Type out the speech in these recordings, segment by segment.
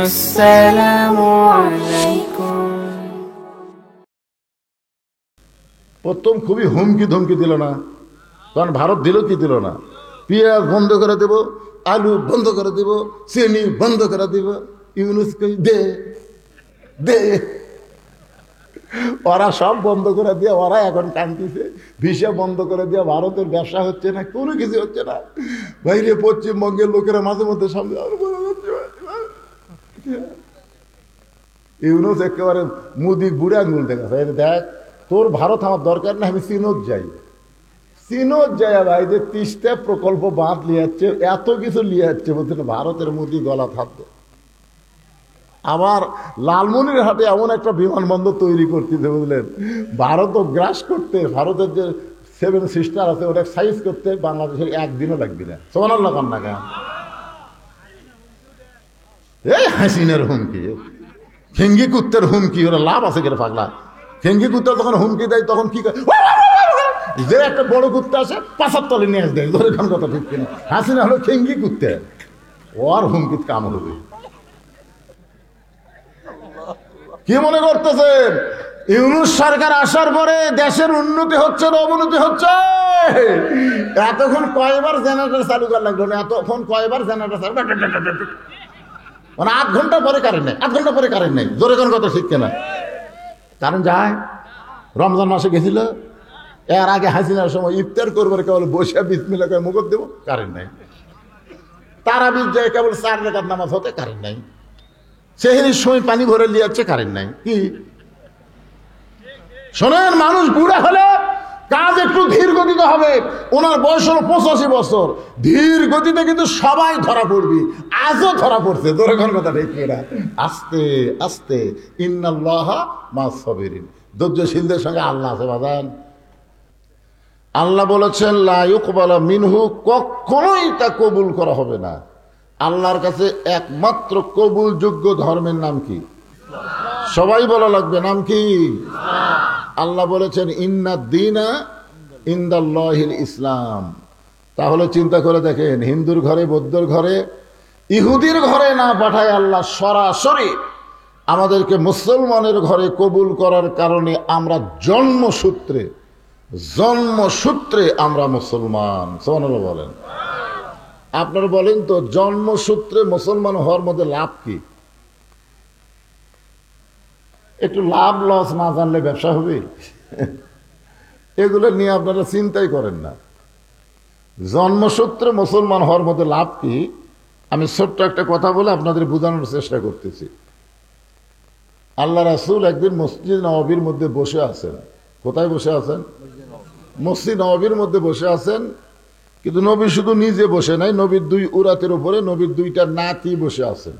আসসালামু আলাইকুম। প্রথম খুবই হুমকি ধমকি দিল না, কারণ ভারত দিল কি দিল না, পেঁয়াজ বন্ধ করে দেব, আলু বন্ধ করে দেব, চিনি বন্ধ করে দেব। ইউনুস কই দে দে, ওরা সব বন্ধ করে দিয়ে ওরা এখন কাঁদতেছে, ভিসা বন্ধ করে দিয়ে ভারতের ব্যবসা হচ্ছে না, কোনো কিছু হচ্ছে না। বাইরে পশ্চিমবঙ্গের লোকেরা মাঝে মধ্যে সামনে ইউনুস একেবারে মুদি বুড়া আঙুল দেখাচ্ছে, দেখ তোর ভারত আমার দরকার না, আমি চীনত যাই, চীনত যাই ভাই যে 30টা প্রকল্প বাঁধ লিয়াচ্ছে, এত কিছু লিয়াচ্ছে, বলছে ভারতের মুদি গলা থাকতো। আবার লালমনিরহাটে এমন একটা বিমানবন্দর তৈরি করতেছে, বুঝলেন, ভারতও গ্রাস করতে, ভারতের যে 7 সিস্টার আছে ওটা সাইজ করতে বাংলাদেশের একদিনও লাগবে না। সুবহানাল্লাহ কান্না কেন? এই হাসিনার হুমকি, খেঙ্গি কুত্তের হুমকি, ওরা লাভ আছে কেন পাগলা? খেঙ্গি কুত্তা যখন হুমকি দেয় তখন কি করে, যে একটা বড় কুত্তা আসে 75 তলে নিয়ে দেয়, ধরে খান কথা ঠিক কিনা? হাসিনা হলো খেঙ্গি কুত্তে, ওর হুমকিত কাম হবে। কি মনে করতেছেন ইউনুস সরকার আসার পরে দেশের উন্নতি হচ্ছে না অবনতি হচ্ছে? এতক্ষণ কয়বার জেনারেটর চালু করা লাগলো না, এতক্ষণ কয়বার জেনারেটর চালু, মানে 8 ঘন্টা পরে কারেন্ট নেই, 8 ঘন্টা পরে কারেন্ট নেই, জোরে কোন কথা ঠিক কিনা? কারেন্ট যায়। রমজান মাসে গেছিল, এর আগে হাসিনার সময় ইফতার করবার কেবল বসে বিসমিল্লাহ করে মুখত দেবো, কারেন্ট নাই। তারাবির যায় কেবল 4 রাকাত নামাজ হতে কারেন্ট নাই। সেহেরির সময় পানি ভরে লিয়াচ্ছে, কারেন্ট নাই। কি শোনেন, মানুষ বুড়া হলে কাজ একটু ধীর গতিতে হবে। ওনার বয়স হলো 85 বছর, ধীর গতিতে কিন্তু সবাই ধরা পড়বি, আজও ধরা পড়ছে। ধরে কোন কথা ঠিক না? আস্তে আস্তে, ইন্নাল্লাহা মাস সাবিরিন, ধৈর্যশীলদের সঙ্গে আল্লাহ আছে বাজান। আল্লাহ বলেছেন লা ইউকবালা মিনহু, কখনোই তা কবুল করা হবে না। আল্লাহর কাছে একমাত্র কবুলযোগ্য ধর্মের নাম কি? সবাই বলা লাগবে, নাম কি? আল্লাহ বলেছেন ইন্নাদ দীনা ইনদাল্লাহিল ইসলাম। তাহলে চিন্তা করে দেখেন, হিন্দুর ঘরে, বৌদ্ধর ঘরে, ইহুদির ঘরে না পাঠায় আল্লাহ সরাসরি আমাদেরকে মুসলমানের ঘরে কবুল করার কারণে আমরা জন্মসূত্রে আমরা মুসলমান। সুবহানাল্লাহ বলেন। আপনারা বলেন তো, জন্মসূত্রে মুসলমান হওয়ার মধ্যে লাভ কি? একটু লাভ লস না জানলে ব্যবসা হবে? এগুলো নিয়ে আপনারা চিন্তাই করেন না। জন্মসূত্রে মুসলমান হওয়ার মধ্যে লাভ কি? আমি ছোট্ট একটা কথা বলে আপনাদের বোঝানোর চেষ্টা করতেছি। আল্লাহ রাসূল একদিন মসজিদ নববীর মধ্যে বসে আছেন। কোথায় বসে আছেন? মসজিদ নববীর মধ্যে বসে আছেন। কিন্তু নবী শুধু নিজে বসে নাই, নবীর 2 উরাতের উপরে নবীর 2টা নাতি বসে আছেন।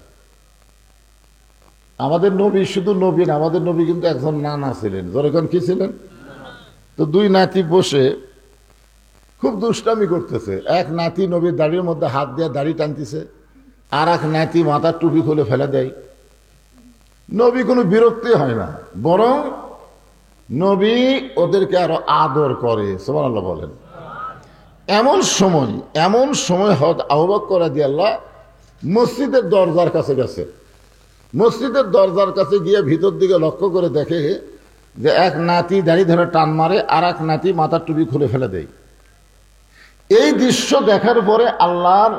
আমাদের নবী শুধু নবী না, আমাদের নবী কিন্তু একজন নানা ছিলেন। যখন কি ছিলেন? তো 2 নাতি বসে খুব দুষ্টামি করতেছে। এক নাতি নবীর দাড়ির মধ্যে হাত দিয়ে দাড়ি টানতেছে, আর এক নাতি মাথার টুপি খুলে ফেলে দেয়। নবী কোনো বিরক্তি হয় না, বরং নবী ওদেরকে আরো আদর করে। সুবহানাল্লাহ বলেন। এমন সময় হযরত আবু বকর রাদিয়াল্লাহু মসজিদের দরজার কাছে গেছে। মসজিদের দরজার কাছে গিয়ে ভিতর দিকে লক্ষ্য করে দেখে যে এক নাতি দাড়ি ধরে টান মারে, আর এক নাতি মাথার টুপি খুলে ফেলে দেয়। এই দৃশ্য দেখার পরে আল্লাহর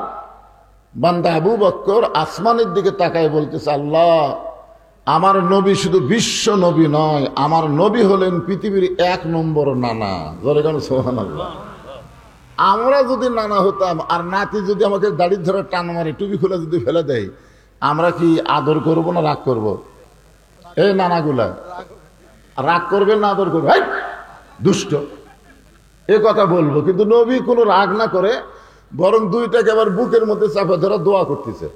বান্দা আবু বকর আসমানের দিকে তাকায় বলতেছে, আল্লাহ, আমার নবী শুধু বিশ্ব নবী নয়, আমার নবী হলেন পৃথিবীর 1 নম্বর নানা। সুবহানাল্লাহ। আমরা যদি নানা হতাম আর নাতি যদি আমাকে দাড়ি ধরে টান মারে, টুপি খুলে যদি ফেলে দেয়, আমরা কি আদর করব না রাগ করব? এই নানাগুলা রাগ করবেন না আদর করবে? দুষ্ট, এ কথা বলবো। কিন্তু নবী কোনো রাগ না করে বরং 2টাকে আবার বুকের মধ্যে চাপা ধরে দোয়া করতেছে।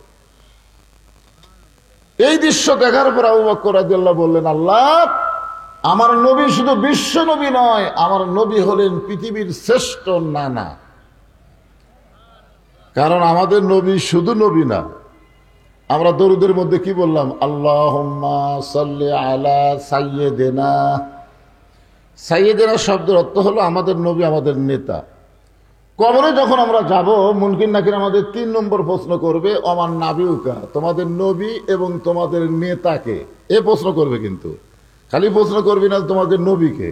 এই দৃশ্য দেখার পর আবু বকর রাদিয়াল্লাহু বললেন, আল্লাহ, আমার নবী শুধু বিশ্ব নবী নয়, আমার নবী হলেন পৃথিবীর শ্রেষ্ঠ নানা। কারণ আমাদের নবী শুধু নবী না, আমরা দরুদের মধ্যে কি বললাম? আল্লাহুম্মা সাল্লি আলা সাইয়্যিদিনা। সাইয়্যিদিনা শব্দের অর্থ হলো আমাদের নবী, আমাদের নেতা। কবরে যখন আমরা যাব, মুনকির নাকির আমাদের 3 নম্বর প্রশ্ন করবে, অমান নাবিউকা, তোমাদের নবী এবং তোমাদের নেতাকে। এ প্রশ্ন করবে, কিন্তু খালি প্রশ্ন করবি না তোমাদের নবীকে,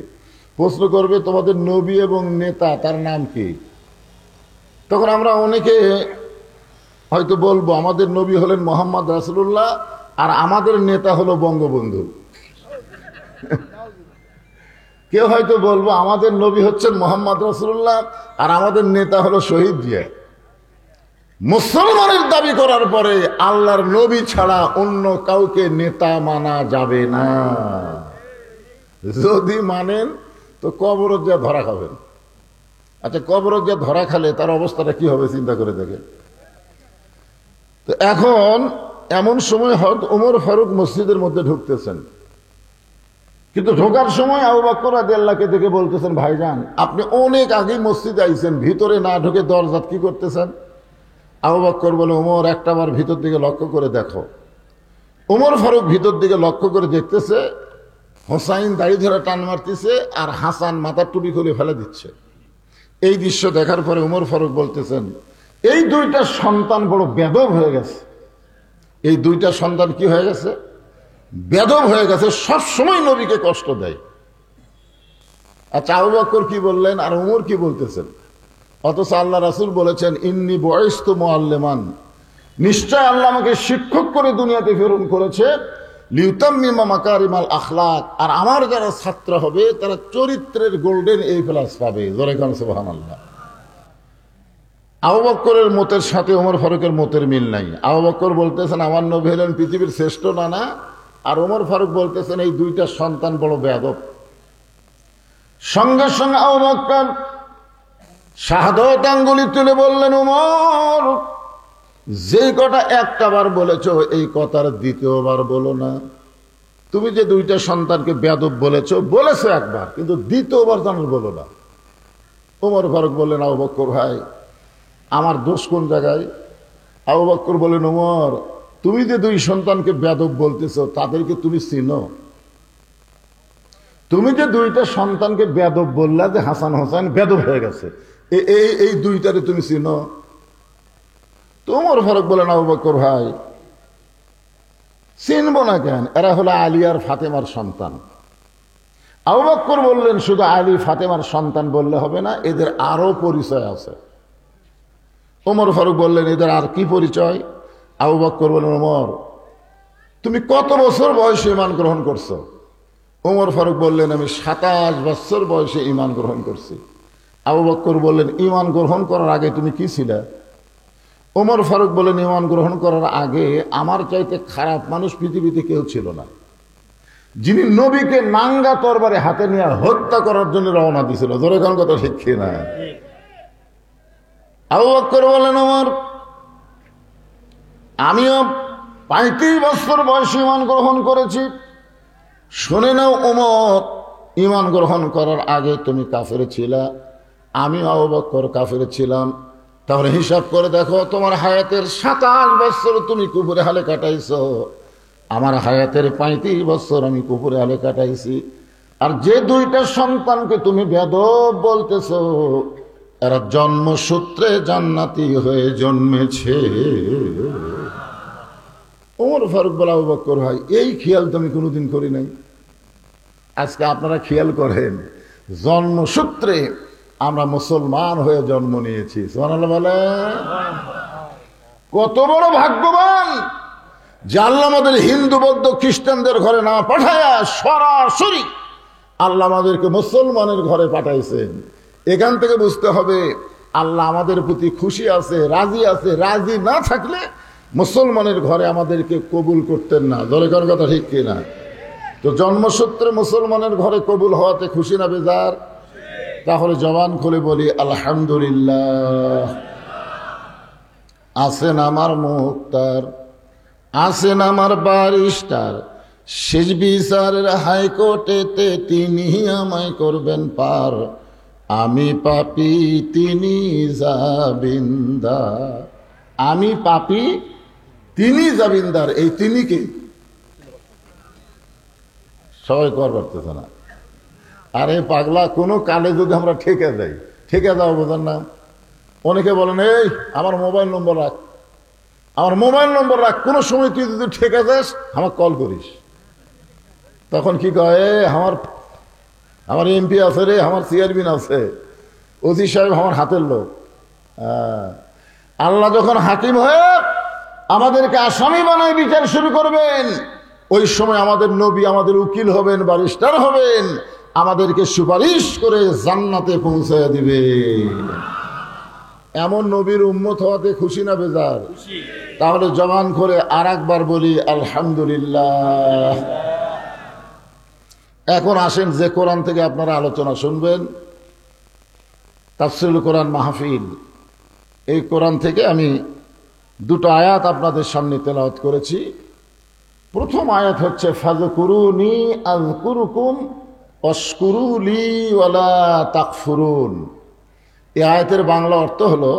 প্রশ্ন করবে তোমাদের নবী এবং নেতা, তার নাম কি। তখন আমরা অনেকে হয়তো বলবো আমাদের নবী হলেন মোহাম্মদ রাসূলুল্লাহ আর আমাদের নেতা হলো বঙ্গবন্ধু। কেউ হয়তো বলবো আমাদের নবী হচ্ছেন মোহাম্মদ রাসূলুল্লাহ আর আমাদের নেতা হলো শহীদ জিয়া। মুসলমানের দাবি করার পরে আল্লাহর নবী ছাড়া অন্য কাউকে নেতা মানা যাবে না। যদি মানেন তো কবরত যা ধরা খাবেন। আচ্ছা, কবরত যা ধরা খালে তার অবস্থাটা কি হবে চিন্তা করে দেখেন। তো এখন এমন সময় হয়তো ওমর ফারুক মসজিদের মধ্যে ঢুকতেছেন, কিন্তু ঢোকার সময় আবু বকর রাদিয়াল্লাহু আনহু দেখে বলতেছেন, ভাইজান আপনি অনেক আগে মসজিদে আইছেন, ভিতরে না ঢুকে দরজাত কি করতেছেন? আবু বকর বলে, ওমর একটাবার ভিতর দিকে লক্ষ্য করে দেখো। ওমর ফারুক ভিতর দিকে লক্ষ্য করে দেখতেছে, হোসাইন দাড়ি ধরে টান মারতেছে আর হাসান মাথার টুপি খুলে ফেলে দিচ্ছে। এই দৃশ্য দেখার পরে ওমর ফারুক বলতেছেন, এই 2টা সন্তান বড় বেদব হয়ে গেছে। এই 2টা সন্তান কি হয়ে গেছে? বেদব হয়ে গেছে, সবসময় নবীকে কষ্ট দেয়। আচ্ছা, আবু বকর কি বললেন আর ওমর কি বলতেছেন? অথচ আল্লাহ রাসূল বলেছেন, ইন্নী বুইসতু মুআল্লিমান, নিশ্চয় আল্লাহ আমাকে শিক্ষক করে দুনিয়াতে প্রেরণ করেছে, লিউতাম্মিমা মাকারিমাল আখলাক, আর আমার যারা ছাত্র হবে তারা চরিত্রের গোল্ডেন এ প্লাস পাবে। জোরে কান সুবহানাল্লাহ। আবু বকরের মতের সাথে ওমর ফারুকের মতের মিল নাই। আবু বকর বলতেছেন আমার নবী হলেন পৃথিবীর শ্রেষ্ঠ নানা, আর ওমর ফারুক বলতেছেন এই 2টা সন্তান বড় বেয়াদব। সঙ্গে সঙ্গে আবু বকর শাহাদাত আঙ্গুলি তুলে বললেন, ওমর যে কথা একটাবার বলেছো এই কথার দ্বিতীয়বার বলো না। তুমি যে 2টা সন্তানকে বেয়াদব বলেছো একবার, কিন্তু দ্বিতীয়বার যেন বলো না। ওমর ফারুক বললেন, আবু বকর ভাই আমার দোষ কোন জায়গায়? আবু বকর বললেন, ওমর তুমি যে 2 সন্তানকে বেয়াদব বলতেছো তাদেরকে তুমি চিনো? তুমি যে 2টা সন্তানকে বেয়াদব বললা যে হাসান হোসেন বেয়াদব হয়ে গেছে, এই 2টারে তুমি চিনো? তো ওমর ফারুক বলেন, আবু বকর ভাই চিনবো না কেন, এরা হলো আলী আর ফাতেমার সন্তান। আবু বকর বললেন, শুধু আলী ফাতেমার সন্তান বললে হবে না, এদের আরো পরিচয় আছে। ওমর ফারুক বললেন, এদের আর কি পরিচয়? আবু বকর বললেন, ওমর তুমি কত বছর বয়সে ঈমান গ্রহণ করছো? ওমর ফারুক বললেন, আমি 27 বছর বয়সে ঈমান গ্রহণ করছি। আবু বকর বললেন, ঈমান গ্রহণ করার আগে তুমি কি ছিলে? ওমর ফারুক বললেন, ঈমান গ্রহণ করার আগে আমার চাইতে খারাপ মানুষ পৃথিবীতে কেউ ছিল না, যিনি নবীকে নাঙ্গা তরবারে হাতে নিয়ে হত্যা করার জন্য রওনা দিয়েছিল। জোরে কোন কথা ঠিক না? আবু বকর বললেন, ওমর আমিও 35 বছর বয়সে ঈমান গ্রহণ করেছি। শুনে নাও ওমর, ঈমান গ্রহণ করার আগে তুমি কাফের ছিলা, আমি আবু বকর কাফের ছিলাম। তাহলে হিসাব করে দেখো, তোমার হায়াতের 27 বছর তুমি কুফরে হালে কাটাইছো, আমার হায়াতের 35 বছর আমি কুফরে হালে কাটাইছি। আর যে 2টা সন্তানকে তুমি বেয়াদব বলতেছো এরা জন্মসূত্রে জান্নাতি হয়ে জন্মেছে। ওমর ফারুক বলে, আবু বকর ভাই এই খেয়াল তো আমি কোনোদিন করি নাই, আজকে আপনারা খেয়াল করেন, জন্মসূত্রে আমরা মুসলমান হয়ে জন্ম নিয়েছি। সুবহানাল্লাহ বলে, কত বড় ভাগ্যবান যে আল্লাহ আমাদের হিন্দু বৌদ্ধ খ্রিস্টানদের ঘরে না পাঠায়া সরাসরি আল্লাহ আমাদেরকে মুসলমানের ঘরে পাঠাইছেন। এখান থেকে বুঝতে হবে আল্লাহ আমাদের প্রতি খুশি আছে, রাজি আছে। রাজি না থাকলে মুসলমানের ঘরে আমাদেরকে কবুল করতেন না। দলে কোন কথা ঠিক কিনা? তো জন্মসূত্রে মুসলমানের ঘরে কবুল হওয়াতে খুশি না বেজার? তাহলে জবান খুলে বলি আলহামদুলিল্লাহ। আছেন আমার মুক্তার, আছেন আমার বারিস্টার, শেষ বিচারের হাইকোর্টেতে তিনি আমায় করবেন পার। আমি পাপী তিনি জামিনদার, আমি পাপী তিনি জামিনদার। এই তিনি কে? সবাই কর করতেছে না। আরে পাগলা, কোনো কালে যদি আমরা ঠেকে যাই, ঠেকে যাও বোঝেন না? অনেকে বলেন, এই আমার মোবাইল নম্বর রাখ, আমার মোবাইল নম্বর রাখ, কোনো সময় তুই যদি ঠেকে যাস আমাকে কল করিস। তখন কি কয়, আমার এমপি আছে রে, আমার চেয়ারম্যান আছে, ওসি সাহেব আমার হাতের লোক। আল্লাহ যখন হাকিম হয়ে আমাদেরকে আসামি বানায় বিচার শুরু করবেন, ওই সময় আমাদের নবী আমাদের উকিল হবেন, ব্যারিস্টার হবেন, আমাদেরকে সুপারিশ করে জান্নাতে পৌঁছায় দিবে। এমন নবীর উম্মত হওয়াতে খুশি না বেজার? তাহলে জবান করে আর একবার বলি আলহামদুলিল্লাহ। এখন আসেন যে কোরআন থেকে আপনারা আলোচনা শুনবেন, তাফসীরুল কোরআন মাহফিল, এই কোরআন থেকে আমি দুটো আয়াত আপনাদের সামনে তেলাওয়াত করেছি। প্রথম আয়াত হচ্ছে ফাযকুরুনি আযকুরুকুম ওয়াশকুরুলি ওয়ালা তাকফুরুন। এই আয়াতের বাংলা অর্থ হলো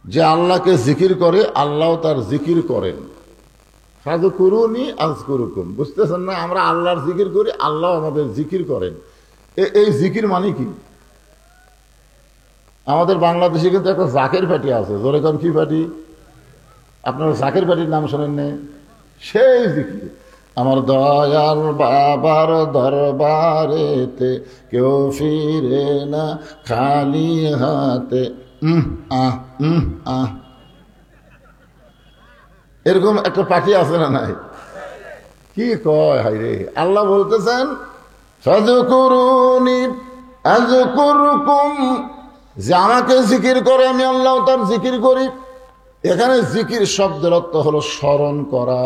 যে আল্লাহকে জিকির করে আল্লাহ তার জিকির করেন। ফাযকুরুনি আযকুরুকুম, বুঝতেছেন না? আমরা আল্লাহর জিকির করি, আল্লাহ আমাদের জিকির করেন। এই জিকির মানে কি? আমাদের বাংলাদেশে কিন্তু একটা জাকের পার্টি আছে, জোরে কোন কি পার্টি? আপনারা জাকের পার্টির নাম শোনেন না? সেই জিকির, আমার দয়াল বাবার দরবারেতে কেউ ফিরে না খালি হাতে, এরকম একটা পার্টি আছে না নাই? কি কয় হাই রে, আল্লাহ বলতেছেন ফাযকুরুনি আযকুরকুম, যে আমাকে জিকির করে আমি আল্লাহ তার জিকির করি। এখানে জিকির শব্দের অর্থ হলো স্মরণ করা,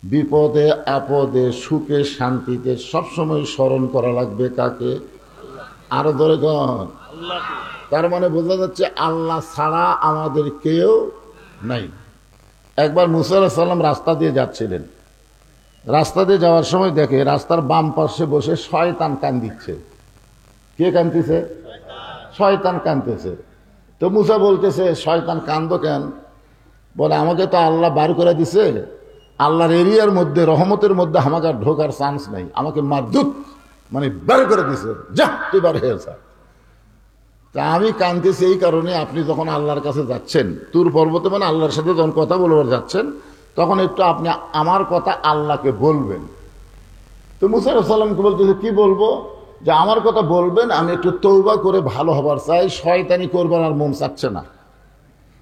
বিপদে আপদে সুখে শান্তিতে সবসময় স্মরণ করা লাগবে কাকে? আরো ধরে কন। তার মানে বোঝা যাচ্ছে আল্লাহ ছাড়া আমাদের কেউ নাই। একবার মুসা আলাইহিস সালাম রাস্তা দিয়ে যাচ্ছিলেন, রাস্তা দিয়ে যাওয়ার সময় দেখে রাস্তার বাম পাশে বসে শয়তান কান্দিচ্ছে। কে কান্দিছে? শয়তান কাঁদতেছে। তো মুসা বলতেছে, শয়তান কান্দো কেন? বলে, আমাকে তো আল্লাহ বার করে দিছে, আল্লাহর এরিয়ার মধ্যে রহমতের মধ্যে আমাকে আর ঢোকার চান্স নাই, আমাকে মারদুত মানে বার করে দিছে, যা তুই বার হয়ে যা। তা আমি কাঁদতেছি এই কারণে, আপনি যখন আল্লাহর কাছে যাচ্ছেন, তুর পর্বতে মানে আল্লাহর সাথে যখন কথা বলবার যাচ্ছেন, তখন একটু আপনি আমার কথা আল্লাহকে বলবেন। তো মুসা আলাইহিস সালামকে বলতেছে, কি বলবো? যে আমার কথা বলবেন, আমি একটু তওবা করে ভালো হবার চাই, শয়তানি করবার আর মন চাচ্ছে না।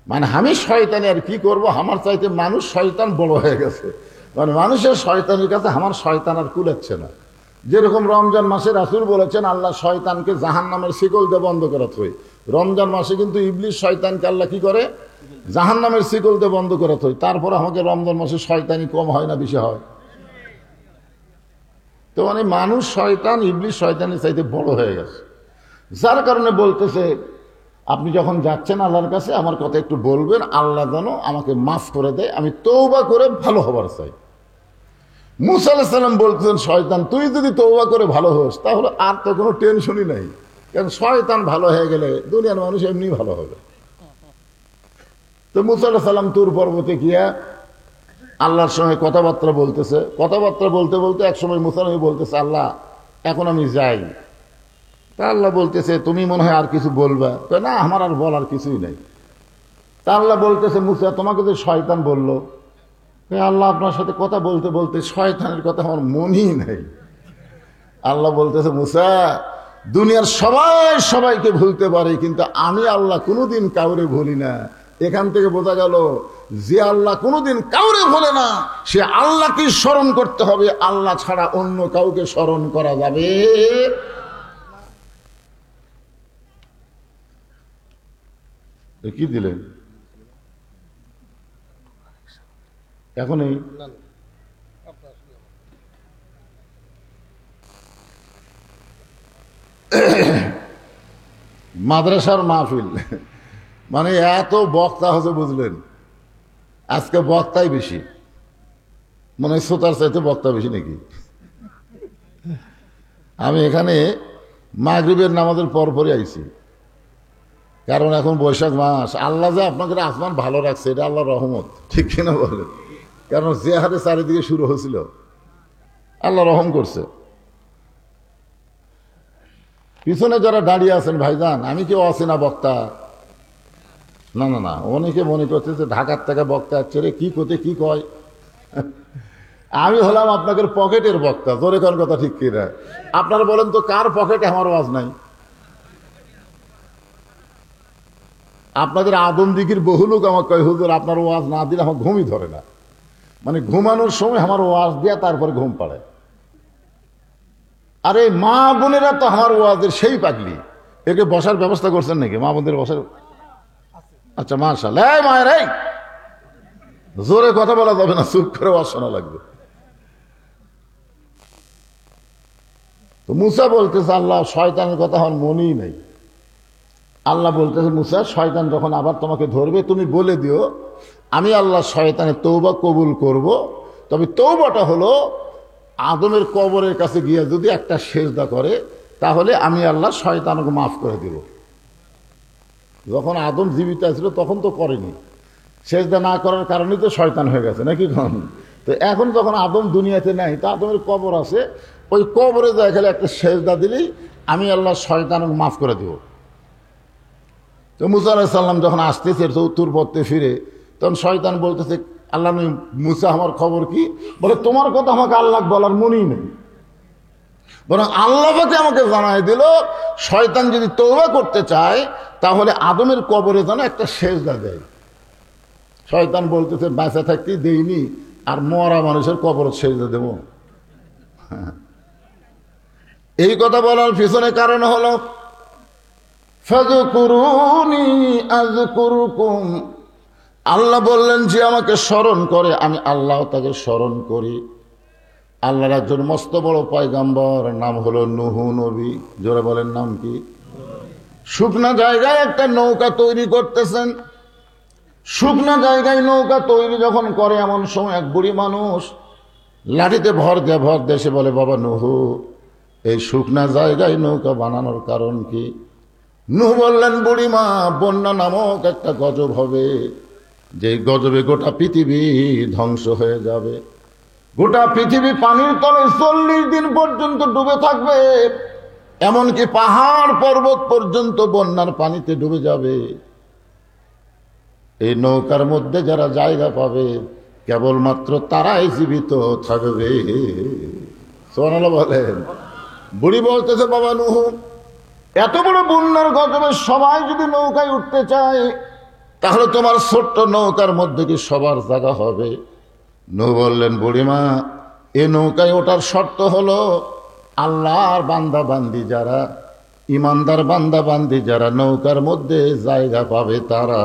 মানে আমি শয়তানি আর কি করব, আমার চাইতে মানুষ শয়তান বড় হয়ে গেছে, মানে মানুষের শয়তানের কাছে আমার শয়তান আর কুলাচ্ছে না। যেরকম রমজান মাসে রাসূল বলেছেন আল্লাহ শয়তানকে জাহান্নামের শিকল দিয়ে বন্ধ করে থই, রমজান মাসে কিন্তু ইবলিস শয়তানকে আল্লাহ কি করে? জাহান্নামের শিকল দিয়ে বন্ধ করে থই। তারপর আমাকে রমজান মাসে শয়তানি কম হয় না বেশি হয়? তো মানে মানুষ শয়তান, ইবলিস শয়তানের চাইতে বড় হয়ে গেছে। যার কারণে বলতেছে, আপনি যখন যাচ্ছেন আল্লাহর কাছে আমার কথা একটু বলবেন, আল্লাহ যেন আমাকে মাফ করে দেয়, আমি তওবা করে ভালো হবার চাই। মুসা আলাইহিস সালাম বলতেছেন, শয়তান তুই যদি তওবা করে ভালো হোস তাহলে আর তো কোনো টেনশনই নাই, কারণ শয়তান ভালো হয়ে গেলে দুনিয়ার মানুষ এমনি ভালো হবে। তো মুসা আলাইহিস সালাম তুর পর্বতে গিয়া আল্লাহর সঙ্গে কথাবার্তা বলতেছে। কথাবার্তা বলতে বলতে একসময় মুসা নবী বলতেছে, আল্লাহ এখন আমি যাই। তা আল্লাহ বলতেছে, তুমি মনে হয় আর কিছু বলবা? না, আমার আর বলার কিছুই নাই। তা আল্লাহ বলতেছে, মুসা তোমাকে তো শয়তান বললো। আল্লাহ আপনার সাথে কথা বলতে বলতে শয়তানের কথা আমার মনেই নাই। আল্লাহ বলতেছে, মুসা দুনিয়ার সবাই সবাইকে ভুলতে পারে, কিন্তু আমি আল্লাহ কোনোদিন কাউরে ভুলি না। এখান থেকে বোঝা গেল যে আল্লাহ কোনোদিন কাউরে ভোলে না, সে আল্লাহকে স্মরণ করতে হবে, আল্লাহ ছাড়া অন্য কাউকে স্মরণ করা যাবে। কি দিলেন এখন? এই মাদ্রাসার মাহফিল মানে এত বক্তা হচ্ছে, বুঝলেন? আজকে বক্তাই বেশি, মনে হয় শ্রোতার চাইতে বক্তা বেশি নাকি? আমি এখানে মাগরিবের নামাজের পরপরই আইছি, কারণ এখন বৈশাখ মাস। আল্লাহ যে আপনাকে আসমান ভালো রাখছে, এটা আল্লাহর রহমত, ঠিক কিনা বলেন? কারণ যে হারে চারিদিকে শুরু হয়েছিল, আল্লাহ রহম করছে। পিছনে যারা দাঁড়িয়ে আছেন ভাইজান, আমি কেউ অচেনা বক্তা, না না না, অনেকে মনে করতেছে ঢাকার থেকে বক্তা আসছে রে, কি কোতে কি কয়। আমি হলাম আপনাদের পকেটের বক্তা, জোরে কোন কথা ঠিক কিনা? আপনারা বলেন তো কার পকেটে আমার ওয়াজ নাই? আপনাদের আদম দিঘির বহু লোক আমার কয় হুজুর আপনার ওয়াজ না দিলে আমার ঘুমই ধরে না, মানে ঘুমানোর সময় আমার ওয়াজ দিয়া তারপরে ঘুম পাড়ে। আরে মা বোনেরা তো আমার ওয়াজের সেই পাগলি, একে বসার ব্যবস্থা করছেন নাকি মা বোনদের বসার? আচ্ছা মাশাআল্লাহ। এই মায়ের এই জোরে কথা বলা যাবে না, চুপ করে ওয়াজ শোনা লাগবে। তো মুসা বলতেছে আল্লাহ শয়তানের কথা আমার মনেই নাই। আল্লাহ বলতেছে মুসা শয়তান যখন আবার তোমাকে ধরবে তুমি বলে দিও আমি আল্লাহ শয়তানের তওবা কবুল করব, তবে তওবাটা হলো আদমের কবরের কাছে গিয়ে যদি একটা সেজদা করে তাহলে আমি আল্লাহ শয়তানকে মাফ করে দিব। যখন আদম জীবিত ছিল তখন তো করেনি, সেজদা না করার কারণেই তো শয়তান হয়ে গেছে নাকি? তো এখন যখন আদম দুনিয়াতে নাই, তো আদমের কবর আছে, ওই কবরে যায় খেলে একটা সেজদা দিলেই আমি আল্লাহ শয়তানকে মাফ করে দিব। তো মুসা আলাইহিস সালাম যখন আসতেছে চতুর পথে ফিরে, তখন শয়তান বলতেছে আল্লাহ নবী মুসা আমার খবর কি? বলে তোমার কথা আমাকে আল্লাহ বলার মনেই নেই, বরং আল্লাহ পাকে আমাকে জানাই দিল শয়তান যদি তওবা করতে চায় তাহলে আদমের কবরে যেন একটা সেজদা দেয়। শয়তান বলতেছে বাঁচা থাকতেই দেইনি, আর মরা মানুষের কবরে সেজদা দেব? এই কথা বলার পিছনে কারণ হলো ফাযকুরুনি আযকুরুকুম, আল্লাহ বললেন যে আমাকে স্মরণ করে আমি আল্লাহ তাকে স্মরণ করি। আল্লাহর একজন মস্ত বড় পয়গম্বর, নাম হলো নূহ নবী। জোরে বলেন নাম কি? শুকনা জায়গায় একটা নৌকা তৈরি করতেছেন। শুকনা জায়গায় নৌকা তৈরি যখন করে এমন সময় এক বুড়ি মানুষ লাঠিতে ভর দেশে বলে বাবা নূহ এই শুকনা জায়গায় নৌকা বানানোর কারণ কি? নূহ বললেন বুড়িমা বন্যা নামক একটা গজব হবে, যে গজবে গোটা পৃথিবী ধ্বংস হয়ে যাবে, গোটা পৃথিবী পানির তলে 40 দিন পর্যন্ত ডুবে থাকবে, এমনকি পাহাড় পর্বত পর্যন্ত বন্যার পানিতে ডুবে যাবে। এই নৌকার মধ্যে যারা জায়গা পাবে কেবলমাত্র তারাই জীবিত থাকবে। সুবহানাল্লাহ বলেন। বুড়ি বলতেছে বাবা নূহ এত বড় বন্যার গজবে সবাই যদি নৌকায় উঠতে চায় তাহলে তোমার ছোট্ট নৌকার মধ্যে কি সবার জায়গা হবে? নূহ বললেন বুড়িমা এ নৌকায় ওঠার শর্ত হলো আল্লাহর বান্দা বান্দি যারা, ইমানদার বান্দা বান্দি যারা নৌকার মধ্যে জায়গা পাবে তারা।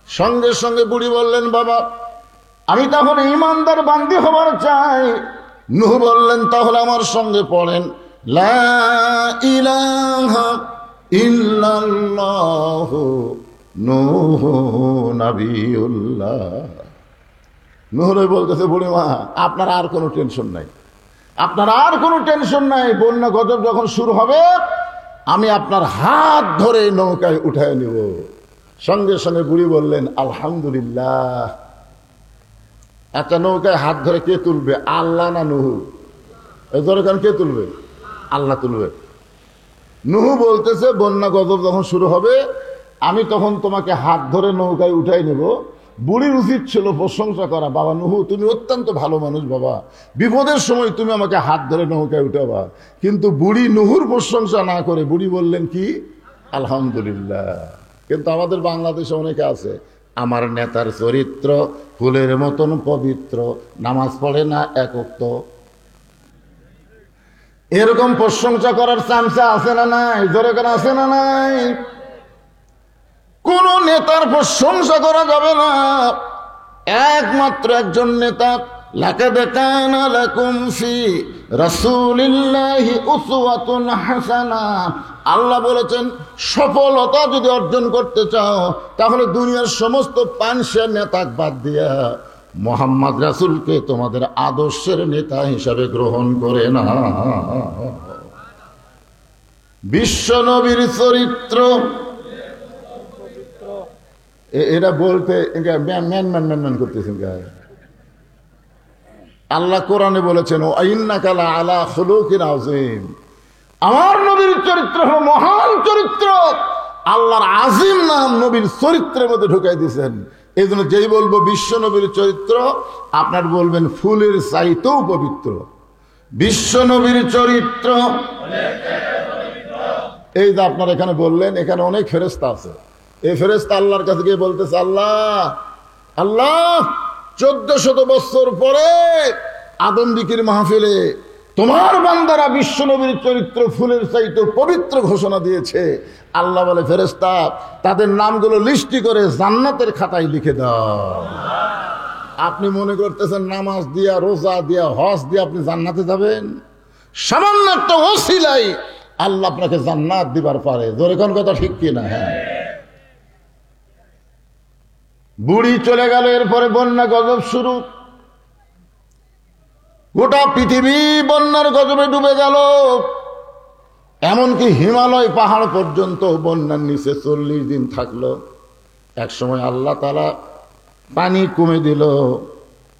সঙ্গে সঙ্গে বুড়ি বললেন বাবা আমি তাহলে ইমানদার বান্দি হবার চাই। নূহ বললেন তাহলে আমার সঙ্গে পড়েন লা ইলাহা ইল্লাল্লাহু নূহ নবিয়ুল্লাহ। নূহ বলতেছে বুড়িমা আপনার আর কোনো টেনশন নাই, আপনার আর কোনো টেনশন নাই, বন্যা গজব যখন শুরু হবে আমি আপনার হাত ধরে নৌকায় উঠায় নিব। সঙ্গে সঙ্গে বুড়ি বললেন আলহামদুলিল্লাহ। একটা নৌকায় হাত ধরে কে তুলবে, আল্লাহ না নূহ? এই ধরে কারণ কে তুলবে? আল্লাহ তুলবে। নূহ বলতেছে বন্যা গজব যখন শুরু হবে আমি তখন তোমাকে হাত ধরে নৌকায় উঠাই নেব। বুড়ির উচিত ছিল প্রশংসা করা, বাবা নূহ তুমি অত্যন্ত ভালো মানুষ বাবা, বিপদের সময় তুমি আমাকে হাত ধরে নৌকায় উঠাবা। কিন্তু বুড়ি নূহুর প্রশংসা না করে বুড়ি বললেন কি আলহামদুলিল্লাহ। কিন্তু আমাদের বাংলাদেশে অনেকে আছে আমার নেতার চরিত্র ফুলের মতন পবিত্র, নামাজ পড়ে না এক ওয়াক্ত, এরকম প্রশংসা করার চান্স আছে না নাই? জোরে করে আছে না নাই? কোন নেতার প্রশংসা করা যাবে না, একমাত্র একজন নেতা। লাকাদ কানা লাকুম ফি রাসূলিল্লাহি উসওয়াতুন হাসানা। আল্লাহ বলেছেন সফলতা যদি অর্জন করতে চাও তাহলে দুনিয়ার সমস্ত পাঁচশো নেতা বাদ দিয়া মুহাম্মদ রাসূলকে তোমাদের আদর্শের নেতা হিসাবে গ্রহণ করে না। বিশ্ব নবীর চরিত্র এরা বলতে ম্যান করতেছেন। আল্লাহ কোরআনে বলেছেন ও ইন্নাকা লা আলা খুলুকিন আযীম, আমার নবীর চরিত্র হলো মহান চরিত্র। আল্লাহর আজিম নাম নবীর চরিত্রের মধ্যে ঢুকাই দিয়েছেন। এই জন্য যেই বলবো বিশ্ব নবীর চরিত্র, আপনার বলবেন ফুলের চাইতেও পবিত্র বিশ্ব নবীর চরিত্র। এই যে আপনার এখানে বললেন, এখানে অনেক ফেরেশতা আছে। এই ফেরেশতা আল্লাহর কাছে গিয়ে বলতেছে, আল্লাহ আল্লাহ 1400 বছর পরে আদমদিকির মাহফিলে তোমার বান্দারা বিশ্ব নবীর চরিত্র ফুলের চাইতে পবিত্র ঘোষণা দিয়েছে। আল্লাহ বলে, ফেরেশতা তাদের নামগুলো লিস্টি করে জান্নাতের খাতায় লিখে দাও। আপনি মনে করতেছেন নামাজ দিয়া, রোজা দিয়া, হজ দিয়া আপনি জান্নাতে যাবেন? সামান্য একটা ওসিলাই আল্লাহ আপনাকে জান্নাত দিবার পারে। জোরে কোন কথা ঠিক কিনা? হ্যাঁ। বুড়ি চলে গেল, এরপরে বন্যা গজব শুরু। গোটা পৃথিবী বন্যার গজবে ডুবে গেল। এমনকি হিমালয় পাহাড় পর্যন্ত বন্যার নিচে 40 দিন থাকলো। এক সময় আল্লাহ তাআলা পানি কমে দিল।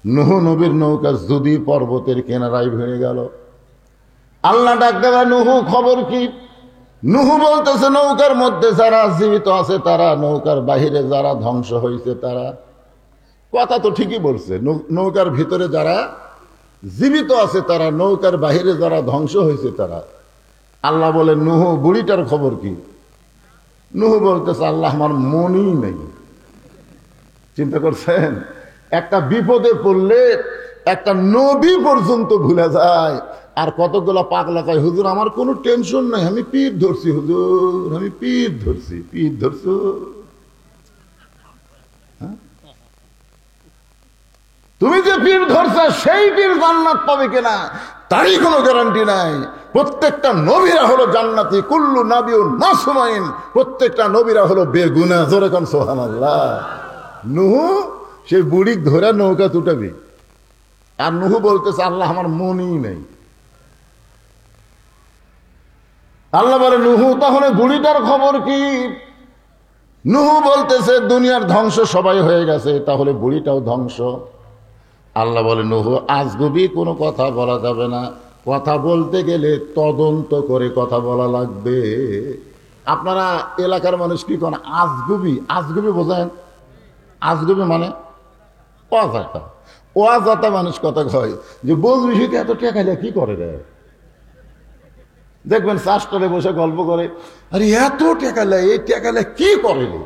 নূহ নবীর নৌকা জুদি পর্বতের কিনারায় ভেঙে গেল। আল্লাহ ডাক দেওয়া, নূহ খবর কি? নূহ বলতেছে, নৌকার মধ্যে যারা জীবিত আছে তারা, নৌকার বাহিরে যারা ধ্বংস হয়েছে তারা। কথা তো ঠিকই বলছে, নৌকার ভিতরে যারা জীবিত আছে তারা, নৌকার বাহিরে যারা ধ্বংস হয়েছে তারা। আল্লাহ বলে, নূহ বুড়িটার খবর কি? নূহ বলতেছে, আল্লাহ আমার মনই নেই। চিন্তা করছেন, একটা বিপদে পড়লে একটা নবী পর্যন্ত ভুলে যায়। আর কতগুলো পাগলা কয়, হুজুর আমার কোনো টেনশন নাই, আমি পীর ধরছি হুজুর, আমি পীর ধরছি। পীর ধরছো? তুমি যে পীর ধরছো সেই পীর জান্নাত পাবে কিনা তারই কোনো গ্যারান্টি নাই। প্রত্যেকটা নবীরা হলো জান্নাতি, কুল্লু নাবিয়ুন মাসুমাইন। প্রত্যেকটা নবীরা হলো বেগুনাহ। জোরে কোন সুবহানাল্লাহ। নূহ সেই বুড়ি ধরে নৌকা তুটাবি, আর নূহ বলতেছে, আল্লাহ আমার মনই নেই। আল্লাহ বলে, নূহ তাহলে বুড়িটার খবর কি? নূহ বলতেছে, দুনিয়ার ধ্বংস সবাই হয়ে গেছে, তাহলে বুড়িটাও ধ্বংস। আল্লাহ বলে, নূহ আজগুবি কোনো কথা বলা যাবে না। কথা বলতে গেলে তদন্ত করে কথা বলা লাগবে। আপনারা এলাকার মানুষ কি করেন? আজগুবি, আজগুবি বোঝেন? আজগুবি মানে অজাতা। অজাতা মানুষ কথা কয় যে বুঝবি সে এত টেকাইলে কি করে রে। দেখবেন চাষটারে বসে গল্প করে, আরে এত টেকাইলে, এই টেকাইলে কি করে রে।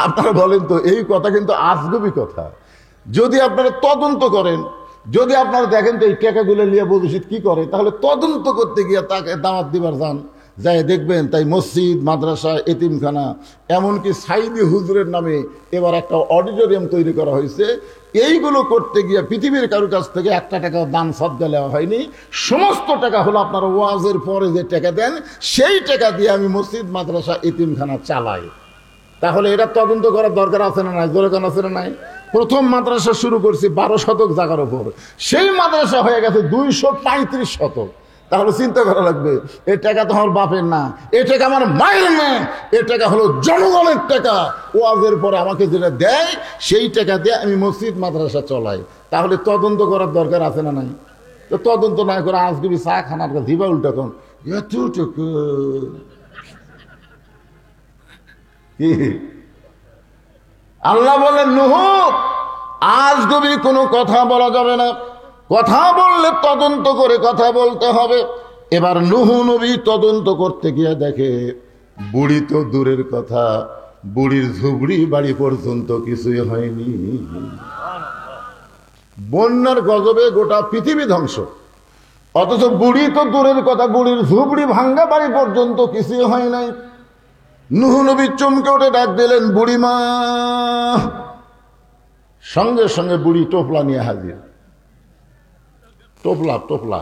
আপনারা বলেন তো, এই কথা কিন্তু আজগুবি কথা। যদি আপনারা তদন্ত করেন, যদি আপনারা দেখেন তো এই টাকাগুলো নিয়ে বলছিত কি করে, তাহলে তদন্ত করতে গিয়ে তাকে দাওয়াত দিবার যান, যাই দেখবেন তাই মসজিদ, মাদ্রাসা, এতিমখানা, এমনকি সাইদি হুজুরের নামে এবার একটা অডিটোরিয়াম তৈরি করা হয়েছে। এইগুলো করতে গিয়ে পৃথিবীর কারোর কাছ থেকে একটা টাকা দান সদকা নেওয়া হয়নি। সমস্ত টাকা হলো আপনারা ওয়াজের পরে যে টাকা দেন, সেই টাকা দিয়ে আমি মসজিদ, মাদ্রাসা, এতিমখানা চালাই। তাহলে এটা তদন্ত করার দরকার আছে না নাই? দরকার আছে না নাই? প্রথম মাদ্রাসা শুরু করছি 12 শতক জায়গার উপর, সেই মাদ্রাসা হয়ে গেছে 235 শতক। তাহলে চিন্তা করা লাগবে, এই টাকা তো আমার বাপের না, এই টাকা আমার মায়ের না, এই টাকা হলো জনগণের টাকা। ওয়াজের পরে আমাকে যেটা দেয় সেই টাকা দিয়ে আমি মসজিদ, মাদ্রাসা চলাই। তাহলে তদন্ত করার দরকার আছে না নাই? তো তদন্ত না করে আজকে চা খানার দিবা উল্টা কোন এতটুকু কি? আল্লাহ বলেন, নূহ আজগুবি কোনো কথা বলা যাবে না। কথা বললে তদন্ত করে কথা বলতে হবে। এবার নূহ নবী তদন্ত করতে গিয়ে দেখে বুড়ি তো দূরের কথা, বুড়ির ঝুবড়ি বাড়ি পর্যন্ত কিছুই হয়নি। বন্যার গজবে গোটা পৃথিবী ধ্বংস, অথচ বুড়ি তো দূরের কথা, বুড়ির ঝুবড়ি ভাঙ্গা বাড়ি পর্যন্ত কিছুই হয় নাই। নূহ নবী চমকে উঠে ডাক দিলেন, বুড়িমা। সঙ্গে সঙ্গে বুড়ি টোপলা নিয়ে হাজির। টোপলা টোপলা।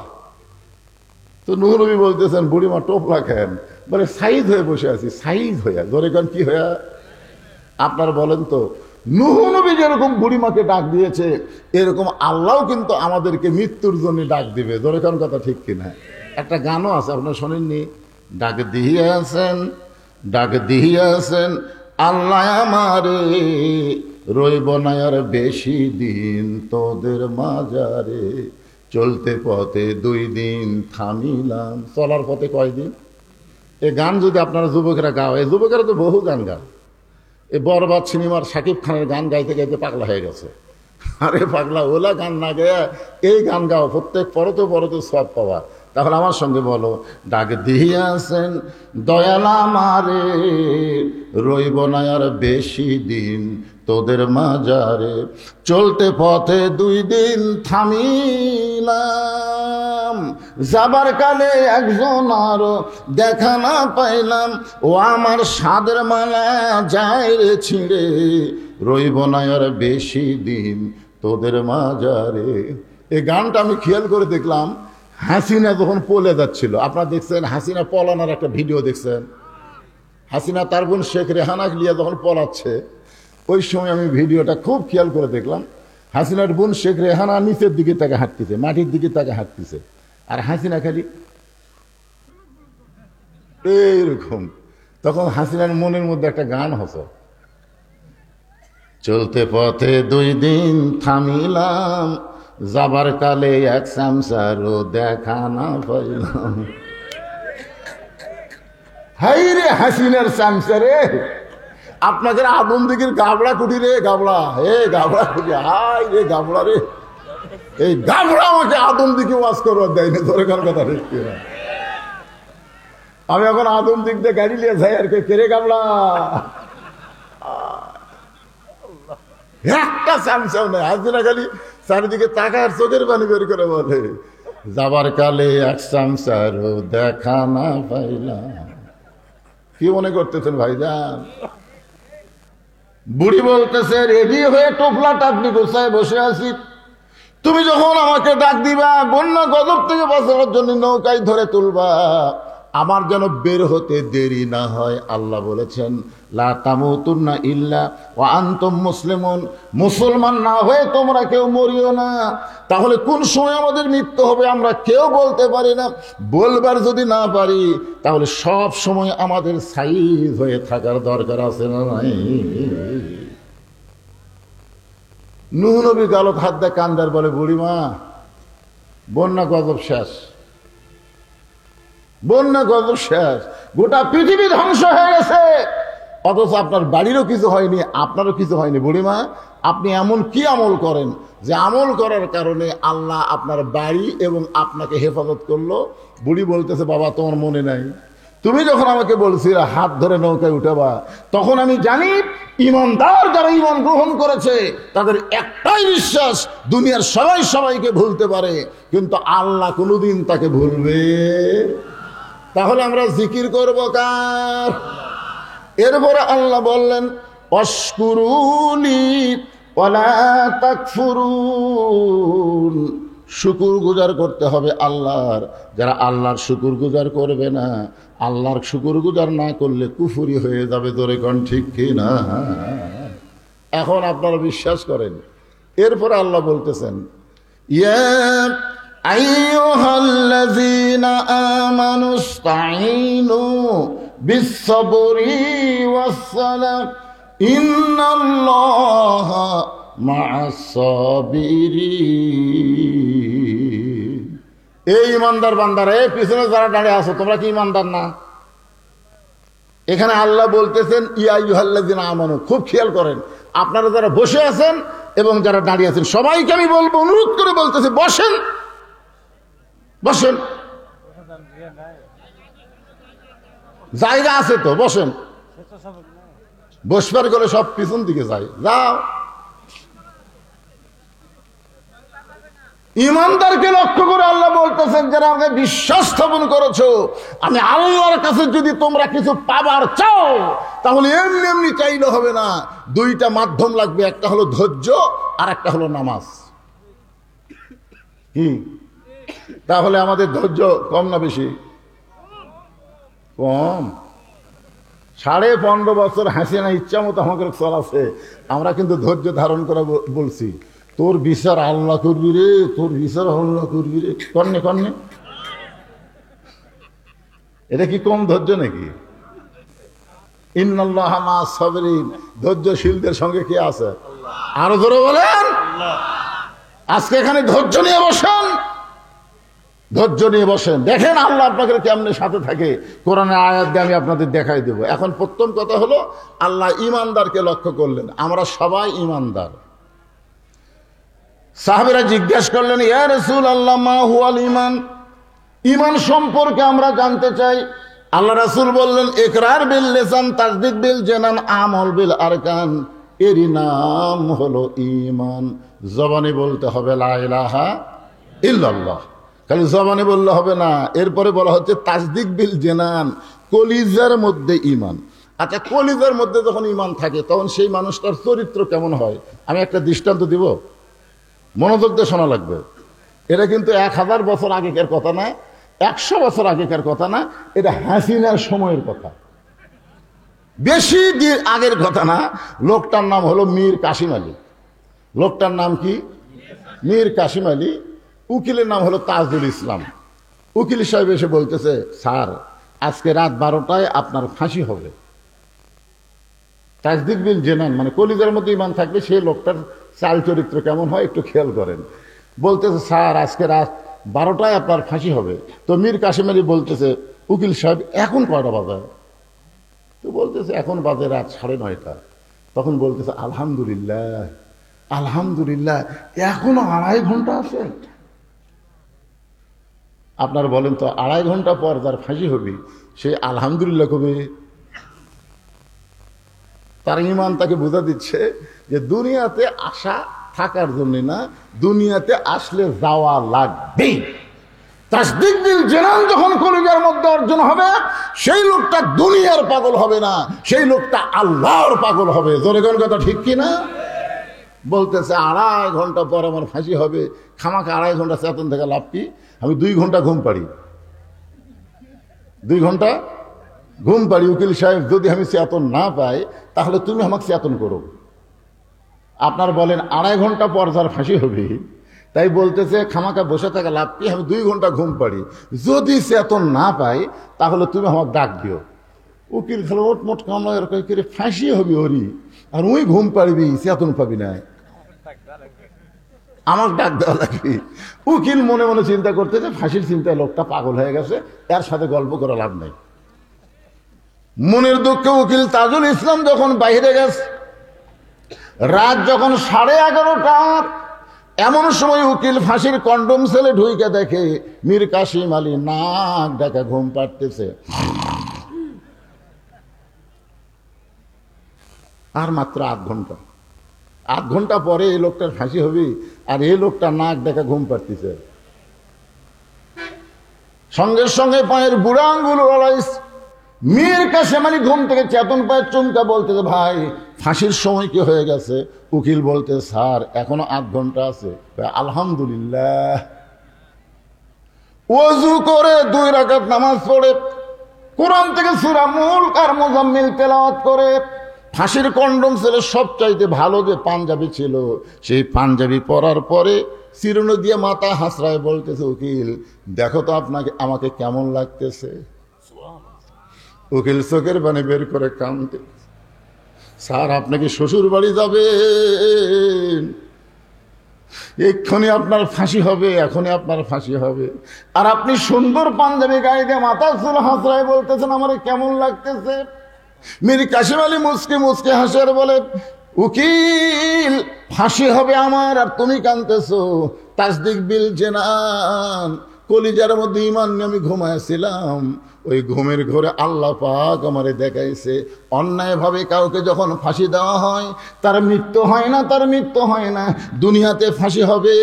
তো নূহ নবী বলতেছেন, বুড়িমা টোপলা খেন? বলে সাইজ হয়ে বসে আছি। সাইজ হইয়া? ধরে কান কি হইয়া? আপনারা বলেন তো, নূহ নবী যেরকম বুড়িমাকে ডাক দিয়েছে, এরকম আল্লাহ কিন্তু আমাদেরকে মৃত্যুর জন্য ডাক দিবে। ধরে কান কথা ঠিক কিনা? একটা গানও আছে, আপনারা শোনেননি? ডাক দিয়েছেন, ডাক দিয়েছেন আল্লাহ আমারে, রইব না আর বেশি দিন তোদের মাজারে, চলতে পথে 2 দিন থামিলাম। চলার পথে কয়দিন? এই গান যদি আপনারা যুবকেরা গাও, এই যুবকেরা তো বহু গান গান, এই বরবাদ সিনেমার শাকিব খানের গান গাইতে গাইতে পাগলা হয়ে গেছে। আরে পাগলা, ওলা গান না গেয়া এই গান গাও, প্রত্যেক পরতে পরতে সব পাওয়া। তাহলে আমার সঙ্গে বলো, ডাক দিয়াছেন দয়াল আমারে, রইব না আর বেশি দিন তোদের মাজারে, চলতে পথে 2 দিন থামিলাম, যাবার কালে একজন আরো দেখা না পাইলাম, ও আমার সাদের মালা যায় রে ছিঁড়ে, রইব না আর বেশি দিন তোদের মাজারে। এই গানটা আমি খেয়াল করে দেখলাম হাসিনা যখন পলে যাচ্ছিল। আপনারা দেখছেন হাসিনা পলানোর একটা ভিডিও দেখছেন? হাসিনা তার বোন শেখ রেহানা লিয়া যখন পলাচ্ছে, ওই সময় আমি ভিডিওটা খুব খেয়াল করে দেখলাম। হাসিনার বোন শেখ রেহানা নিচের দিকে তাকে হাঁটতেছে, মাটির দিকে তাকে হাঁটতেছে, আর হাসিনা খালি এইরকম। তখন হাসিনার মনের মধ্যে একটা গান হতো, চলতে পথে 2 দিন থামিলাম, যাবার কালে এক সামসারও দেখা না পাইলাম। হাই রে হাসিনার সামসারে, আপনাদের আদম দিকের গাবড়া কুটি রে, গাবড়া, হে গাবড়া কুটি, হাই রে গাবড়া রে, এই গাবড়া আমাকে আদম দিকে ওয়াজ করবার দেয়নি। ধরে কার কথা ঠিক কিনা? আমি এখন আদম দিক দিয়ে গাড়ি নিয়ে যাই, আর কে রে গাবড়া, একটা চামচাও নেই। হাসিনা খালি চারিদিকে তাকার চোখের পানি বের করে বলে, যাবার কালে এক চামচারও দেখা না পাইলাম। কি মনে করতেছেন ভাইজান? বুড়ি বলতেছে, রেডি হয়ে টোপলা টাপনি গোছায় বসে আছি, তুমি যখন আমাকে ডাক দিবা, বন্যা গজব থেকে বাঁচানোর জন্য নৌকায় ধরে তুলবা, আমার যেন বের হতে দেরি না হয়। আল্লাহ বলেছেন, লা তামুতুন্না ইল্লা ওয়া আনতুম মুসলিমুন, মুসলমান না হয়ে তোমরা কেউ মরিও না। তাহলে কোন সময় আমাদের মৃত্যু হবে আমরা কেউ বলতে পারি না। বলবার যদি না পারি, তাহলে সব সময় আমাদের সাইজ হয়ে থাকার দরকার আছে না নাই? নূহ নবী গালত হাত দিয়ে কান্দার বলে, বুড়িমা বন্যা গজব শেষ, বন্যা গজব শেষ, গোটা পৃথিবী ধ্বংস হয়ে গেছে, অথচ আপনার বাড়িরও কিছু হয়নি, আপনারও কিছু হয়নি। বুড়িমা, আপনি এমন কি আমল করেন যে আমল করার কারণে আল্লাহ আপনার বাড়ি এবং আপনাকে হেফাজত করলো? বুড়ি বলতেছে, বাবা তোমার মনে নাই, তুমি যখন আমাকে বলছিলে হাত ধরে নৌকায় উঠাবা, তখন আমি জানি ইমানদার যারা ইমান গ্রহণ করেছে তাদের একটাই বিশ্বাস, দুনিয়ার সবাই সবাইকে ভুলতে পারে, কিন্তু আল্লাহ কোনোদিন তাকে ভুলবে। তাহলে আমরা জিকির করবো কার? এরপরে আল্লাহ বললেন, অশকুরুনি ওয়ালা তাকফুরুন, শুকুর গুজার করতে হবে আল্লাহর। যারা আল্লাহর শুকুর গুজার করবে না, আল্লাহর শুকুর গুজার না করলে কুফরি হয়ে যাবে। ধরে কোন ঠিক কি না? এখন আপনারা বিশ্বাস করেন। এরপরে আল্লাহ বলতেছেন, ইয়া আইয়ুহাল্লাযীনা আমানুস্তাঈনু বিস-সাবরি ওয়াস-সালাহ ইন্নাল্লাহা মা'আস-সাবিরিন। এই ইমানদার বান্দারা, এই পিছনে যারা দাঁড়িয়ে আছো, তোমরা কি ইমানদার না? এখানে আল্লাহ বলতেছেন ইয়া আইয়ুহাল্লাযীনা আমানু। খুব খেয়াল করেন, আপনারা যারা বসে আছেন এবং যারা দাঁড়িয়ে আছেন, সবাইকে আমি বলবো, অনুরোধ করে বলতেছি, বসেন বসেন, জায়গা আছে তো, বসেন। বসবার করে সব পিছন দিকে যায়, যাও। ইমানদারকে লক্ষ্য করে আল্লাহ বলতেছেন, যারা আমাকে বিশ্বাস স্থাপন করেছো, আমি আল্লাহর কাছে যদি তোমরা কিছু পাবার চাও, তাহলে এমনি এমনি চাইলে হবে না, 2টা মাধ্যম লাগবে, একটা হলো ধৈর্য আর একটা হলো নামাজ। কি? তাহলে আমাদের ধৈর্য কম না বেশি? কম। 15.5 বছর হাসিনা ইচ্ছা মতো আমাকে চলাছে, আমরা কিন্তু ধৈর্য ধারণ করা বলছি। তোর বিচার আল্লাহ করবি রে, তোর বিচার আল্লাহ করবি রে, কন্যে কন্যে। এটা কি কম ধৈর্য নাকি? ইন্নাল্লাহা মা'আস-সাবিরিন, ধৈর্যশীলদের সঙ্গে কে আছে? আরো জোরে বলেন। আজকে এখানে ধৈর্য নিয়ে বসেন, ধৈর্য নিয়ে বসেন, দেখেন আল্লাহ আপনাকে কেমনে সাথে থাকে। কোরআনের আয়াত দিয়ে আমি আপনাদের দেখাই দেব। এখন প্রথম কথা হলো, আল্লাহ ইমানদারকে লক্ষ্য করলেন। আমরা সবাই ইমানদার। সাহাবীরা জিজ্ঞাসা করলেন, ইয়া রাসূলুল্লাহ মা হুয়াল ঈমান, ঈমান সম্পর্কে আমরা জানতে চাই। আল্লাহ রাসূল বললেন, ইকরার বিল লিসান তাসদীক বিল জানান আমল বিল আরকান, এরই নাম হলো ঈমান। জবানে বলতে হবে লা ইলাহা ইল্লাল্লাহ, খালি জবানে বললে হবে না। এরপরে বলা হচ্ছে তাসদীক বিল জানান, কলিজার মধ্যে ঈমান। আচ্ছা, কলিজার মধ্যে যখন ঈমান থাকে তখন সেই মানুষটার চরিত্র কেমন হয়? আমি একটা দৃষ্টান্ত দিব, মনোযোগ দিয়ে শোনা লাগবে। এটা কিন্তু 1000 বছর আগেকার কথা না, 100 বছর আগেকার কথা না, এটা হাসিনার সময়ের কথা, বেশি দিন আগের কথা না। লোকটার নাম হলো মীর কাসিম আলী। লোকটার নাম কি? মীর কাসিম আলী। উকিলের নাম হলো তাজুল ইসলাম। উকিল সাহেব এসে বলতেছে, স্যার আজকে রাত 12টায় আপনার ফাঁসি হবে। তাসদীক বিল জানান মানে কলিজার মধ্যে ঈমান থাকবে, সেই লোকটার চাল চরিত্র কেমন হয় একটু খেয়াল করেন। বলতেছে, স্যার আজকে রাত 12টায় আপনার ফাঁসি হবে। তো মীর কাসিম আলী বলতেছে, উকিল সাহেব এখন কয়টা বাজে? তো বলতেছে, এখন বাজে রাত 9:30। তখন বলতেছে, আলহামদুলিল্লাহ আলহামদুলিল্লাহ, এখনো 2.5 ঘন্টা আছে। আপনার বলেন তো, 2.5 ঘন্টা পর যার ফাঁসি হবে সে আলহামদুলিল্লাহ কবে? তার ঈমান তাকে বোঝা দিচ্ছে যে দুনিয়াতে আসা থাকার জন্য না, দুনিয়াতে আসলে যাওয়া লাগবে। তাসদীক বিল জানান যখন কলিজার মধ্যে অর্জন হবে, সেই লোকটা দুনিয়ার পাগল হবে না, সেই লোকটা আল্লাহর পাগল হবে। জোরে কোন কথা ঠিক কি না? বলতেছে 2.5 ঘন্টা পর আমার ফাঁসি হবে, খামাখা 2.5 ঘন্টা চেতন থেকে লাভ কি? আমি 2 ঘন্টা ঘুম পাড়ি, 2 ঘন্টা ঘুম পাড়ি। উকিল সাহেব, যদি আমি চেতন না পাই তাহলে তুমি আমাকে চেতন করো। আপনার বলেন 2.5 ঘন্টা পর যার ফাঁসি হবে, তাই বলতেছে খামাখা বসে থাকা লাভ কি? আমি 2 ঘন্টা ঘুম পাড়ি, যদি চেতন না পাই তাহলে তুমি আমাকে ডাক দিও। উকিল খেলে ওটমোট কামলা এরকম করে ফাঁসি হবি ওরি, আর ওই ঘুম পাড়বি, চেতন পাবি না, আমার ডাক দেওয়া লাগবে। উকিল মনে মনে চিন্তা করতেছে, ফাঁসির চিন্তায় লোকটা পাগল হয়ে গেছে, এর সাথে গল্প করা লাভ নাই। মনের দুঃখে উকিল তাজুল ইসলাম যখন বাইরে গেছে, রাত যখন 11:30, এমন সময় উকিল ফাঁসির কন্ডম সেলে ঢুইকে দেখে মীর কাসিম আলী নাক ডাকা ঘুম পাড়তেছে। আর মাত্র 8 ঘন্টা, 8 ঘন্টা পরে এই লোকটার ফাঁসি হবে, আর এই লোকটা নাক ডাকা ঘুম পাড়তেছে। সঙ্গে সঙ্গে পায়ের বুড়া আঙ্গুল ওড়াইছে। মীর কাসিম আলী ঘুম থেকে চেতন পায়, চমকা বলতেছে, ভাই ফাঁসির সময় কি হয়ে গেছে? উকিল বলতে, স্যার এখনো 8 ঘন্টা আছে। আলহামদুলিল্লাহ। ওযু করে 2 রাকাত নামাজ পড়ে কোরআন থেকে সূরা মুলক আর মুজাম্মিল তেলাওয়াত করে, ফাঁসির কন্ডম ছেলে সবচাইতে ভালো যে পাঞ্জাবি ছিল, সেই পাঞ্জাবি পরার পরে চিরুনি দিয়ে মাথা হাসরায় বলতেছে, উকিল দেখো তো আপনাকে আমাকে কেমন লাগতেছে। উকিল চোখের পানি বের করে কাঁদতে, স্যার আপনাকে শ্বশুর বাড়ি যাবেন, এক্ষুনি আপনার ফাঁসি হবে, এখনই আপনার ফাঁসি হবে, আর আপনি সুন্দর পাঞ্জাবি গায়ে দিয়ে মাথা চুল হাসরায় বলতেছেন আমার কেমন লাগতেছে। মীর কাসিম আলী মুচকে মুচকে হাসে আর বলে, উকিল ফাঁসি হবে আমার আর তুমি কাঁদতেছো। তাসদীক বিল জানান, কলিজার মধ্যে ঈমান নিয়ে আমি ঘুমাইছিলাম, ওই ঘুমের ঘরে আল্লাহ পাক আমারে দেখাইছে অন্যায়ভাবে কাউকে যখন ফাঁসি দেওয়া হয় তার মৃত্যু হয় না, তার মৃত্যু হয় না, দুনিয়াতে ফাঁসি হবে,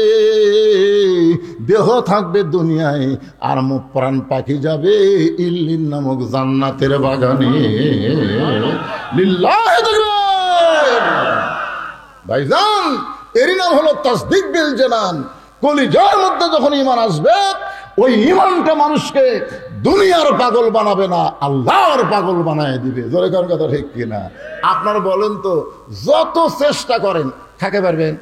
দেহ থাকবে দুনিয়ায়, আর প্রাণ পাখি যাবে ইল্লিন নামক জান্নাতের বাগানে। লিল্লাহি তাকবীর। ভাইজান, এরই নাম হলো তাসদীক বিল জানান। কলিজার মধ্যে যখন ঈমান আসবে, ওই ঈমানটা মানুষকে দুনিয়ার পাগল বানাবে না, আল্লাহর পাগল বানায় দিবে। জোরে কোন কথা ঠিক কিনা? আপনার বলেন তো, যত চেষ্টা করেন থাকতে পারবেন?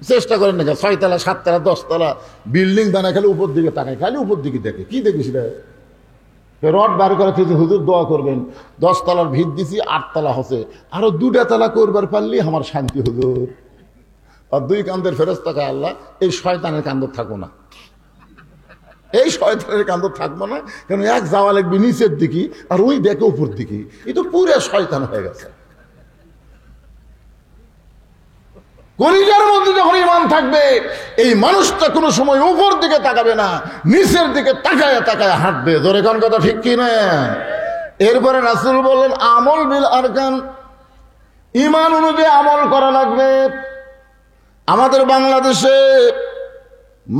চেষ্টা করেন না, 6 তলা 7 তলা 10 তলা বিল্ডিং বানায় খালি উপর দিকে তাকায়, খালি উপর দিকে দেখে, কি দেখিস রে? রড বার করে থেকে হুজুর দোয়া করবেন, 10 তলার ভিত দিছি 8 তলা হচ্ছে, আরো 2টা তলা করবার পারলি আমার শান্তি হুজুর। আর 2 কান্দের ফেরেশতা কয়, আল্লাহ এই শয়তানের কান্দ থাকো না। এই শয়তানের কাণ্ড থাকবো না, কারণ এক যাওয়া লাগবে নিচের দিকে আর ওই দেখে উপর দিকে, এই তো পুরো শয়তান হয়ে গেছে। কলিজার মধ্যে যখন ঈমান থাকবে, এই মানুষটা কোনো সময় উপর দিকে তাকাবে না, নিচের দিকে তাকায় তাকায় হাঁটবে। ধরে কোন কথা ঠিক কি না? এরপরে রাসূল বললেন আমল বিল আরকান, ঈমান অনুযায়ী আমল করা লাগবে। আমাদের বাংলাদেশে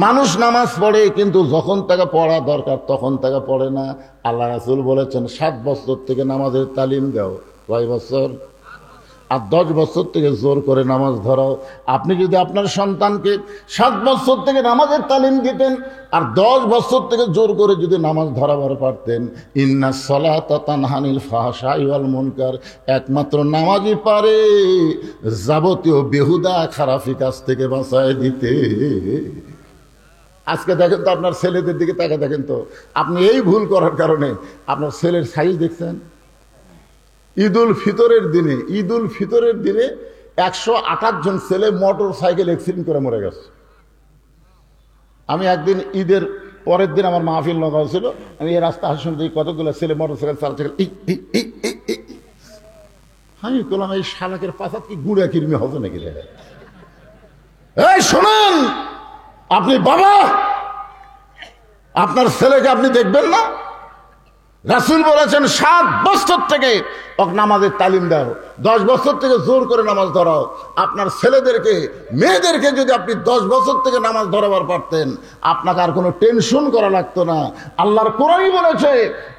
মানুষ নামাজ পড়ে, কিন্তু যখন তাকে পড়া দরকার তখন তাকে পড়ে না। আল্লাহ রাসূল বলেছেন 7 বছর থেকে নামাজের তালিম দাও। কয় বছর? আর 10 বছর থেকে জোর করে নামাজ ধরাও। আপনি যদি আপনার সন্তানকে 7 বছর থেকে নামাজের তালিম দিতেন আর 10 বছর থেকে জোর করে যদি নামাজ ধরাবার পারতেন, ইন্নাস সালাতা তানহা আনিল ফাহশাই ওয়াল মুনকার, একমাত্র নামাজই পারে যাবতীয় বেহুদা খারাপি কাজ থেকে বাঁচায় দিতে। আজকে দেখেন তো আপনার ছেলেদের দিকে তাকে দেখেন তো, আপনি এই ভুল করার কারণে আপনার ছেলের সাইজ দেখছেন। ঈদুল ফিতরের দিনে 128 জন ছেলে মোটর সাইকেল অ্যাক্সিডেন্ট করে মরে গেছে। আমি একদিন ঈদের পরের দিন আমার মাহফিল লাগাও ছিল, আমি এই রাস্তা হাসন দিই কতগুলো ছেলে মোটর সাইকেল চালাচ্ছে, আমি বললাম এই শালাকের পাশা কি গুড়া কিরমি হবে নাকি? এই শোনেন, আপনি বাবা, আপনার ছেলেকে আপনি দেখবেন না? রাসূল বলেছেন 7 বছর থেকে নামাজের তালিম দাও, 10 বছর থেকে জোর করে নামাজ ধরাও। আপনার ছেলেদেরকে মেয়েদেরকে যদি আপনি 10 বছর থেকে নামাজ ধরাবার পারতেন, আপনাকে আর কোনো টেনশন করা লাগতো না। আল্লাহর কোরআনই বলেছে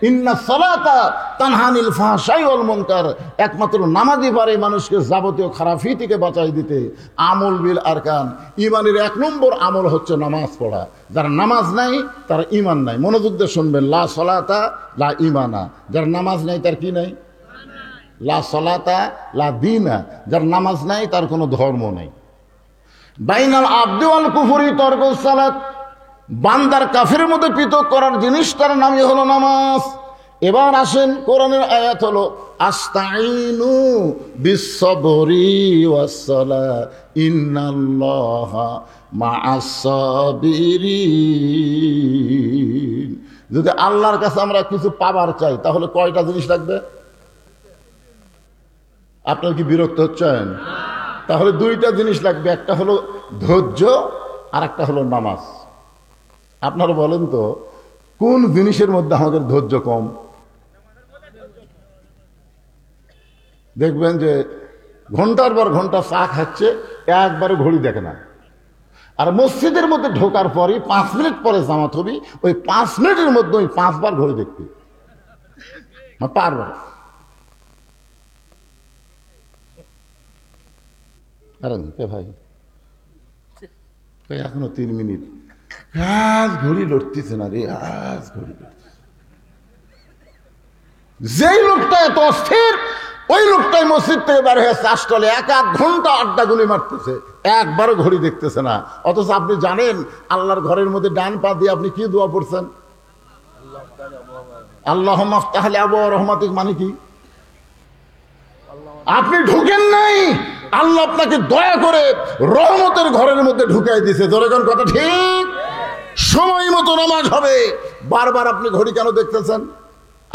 ইন্নাস সালাতা তানহা আনিল ফাহশাই ওয়াল মুনকার, একমাত্র নামাজই পারে মানুষকে যাবতীয় খারাপি থেকে বাঁচাই দিতে। আমল বিল আরকান, ঈমানের 1 নম্বর আমল হচ্ছে নামাজ পড়া। যার নামাজ নাই তার ঈমান নাই। মনোযোগ দিয়ে শুনবেন, লা সালাতা লা ঈমানা, যার নামাজ নাই তার কি নাই? লা সালাতা লা দীনা, যার নামাজ নাই তার কোনো ধর্ম নাই। বাইনাল আবদি ওয়াল কুফরি তরকুস সালাত, বান্দার কাফেরের মধ্যে পৃথক করার জিনিস তার নামই হলো নামাজ। এবার আসেন, কোরআনের আয়াত হলো আস্তাইনু বিস-সাবরি ওয়াস-সালাহ ইন্নাল্লাহা মা'আস সাবিরিন। যদি আল্লাহর কাছে আমরা কিছু পাবার চাই তাহলে কয়টা জিনিস লাগবে? আপনার কি বিরক্ত হচ্ছেন? তাহলে 2টা জিনিস লাগবে, একটা হলো ধৈর্য আর একটা হলো নামাজ। আপনারা বলেন তো কোন জিনিসের মধ্যে আমাদের ধৈর্য কম? দেখবেন যে ঘন্টার পর ঘন্টা চা খাচ্ছে, একবারে ঘড়ি দেখে না। আর মসজিদের মধ্যে ঢোকার পরই 5 মিনিট পরে জামাত হবি, ওই 5 মিনিটের মধ্যে ওই 5 বার ঘড়ি দেখবি, পারবে। আরে ভাই এখনো 3 মিনিট, আজ ঘড়ি লড়তেছে না রে, আজ ঘড়ি লড়তেছে। যেই লোকটা এত অস্থির, ওই লোকটাই মসজিদ থেকে বের হয়ে চাষটলে 1-1 ঘন্টা আড্ডা গুলি মারতেছে, একবারও ঘড়ি দেখতেছে না। অথচ আপনি জানেন আল্লাহর ঘরের মধ্যে ডান পা দিয়ে আপনি কি দোয়া পড়ছেন? আল্লাহুম্মা আফতাহ লি আবওয়াব রাহমাতিক, মানে কি? আপনি ঢুকেন নাই, আল্লাহ আপনাকে দয়া করে রহমতের ঘরের মধ্যে ঢুকাই দিয়েছে। ধরেন কথা ঠিক, সময় মতো নামাজ হবে। বারবার আপনি ঘড়ি কেন দেখতেছেন?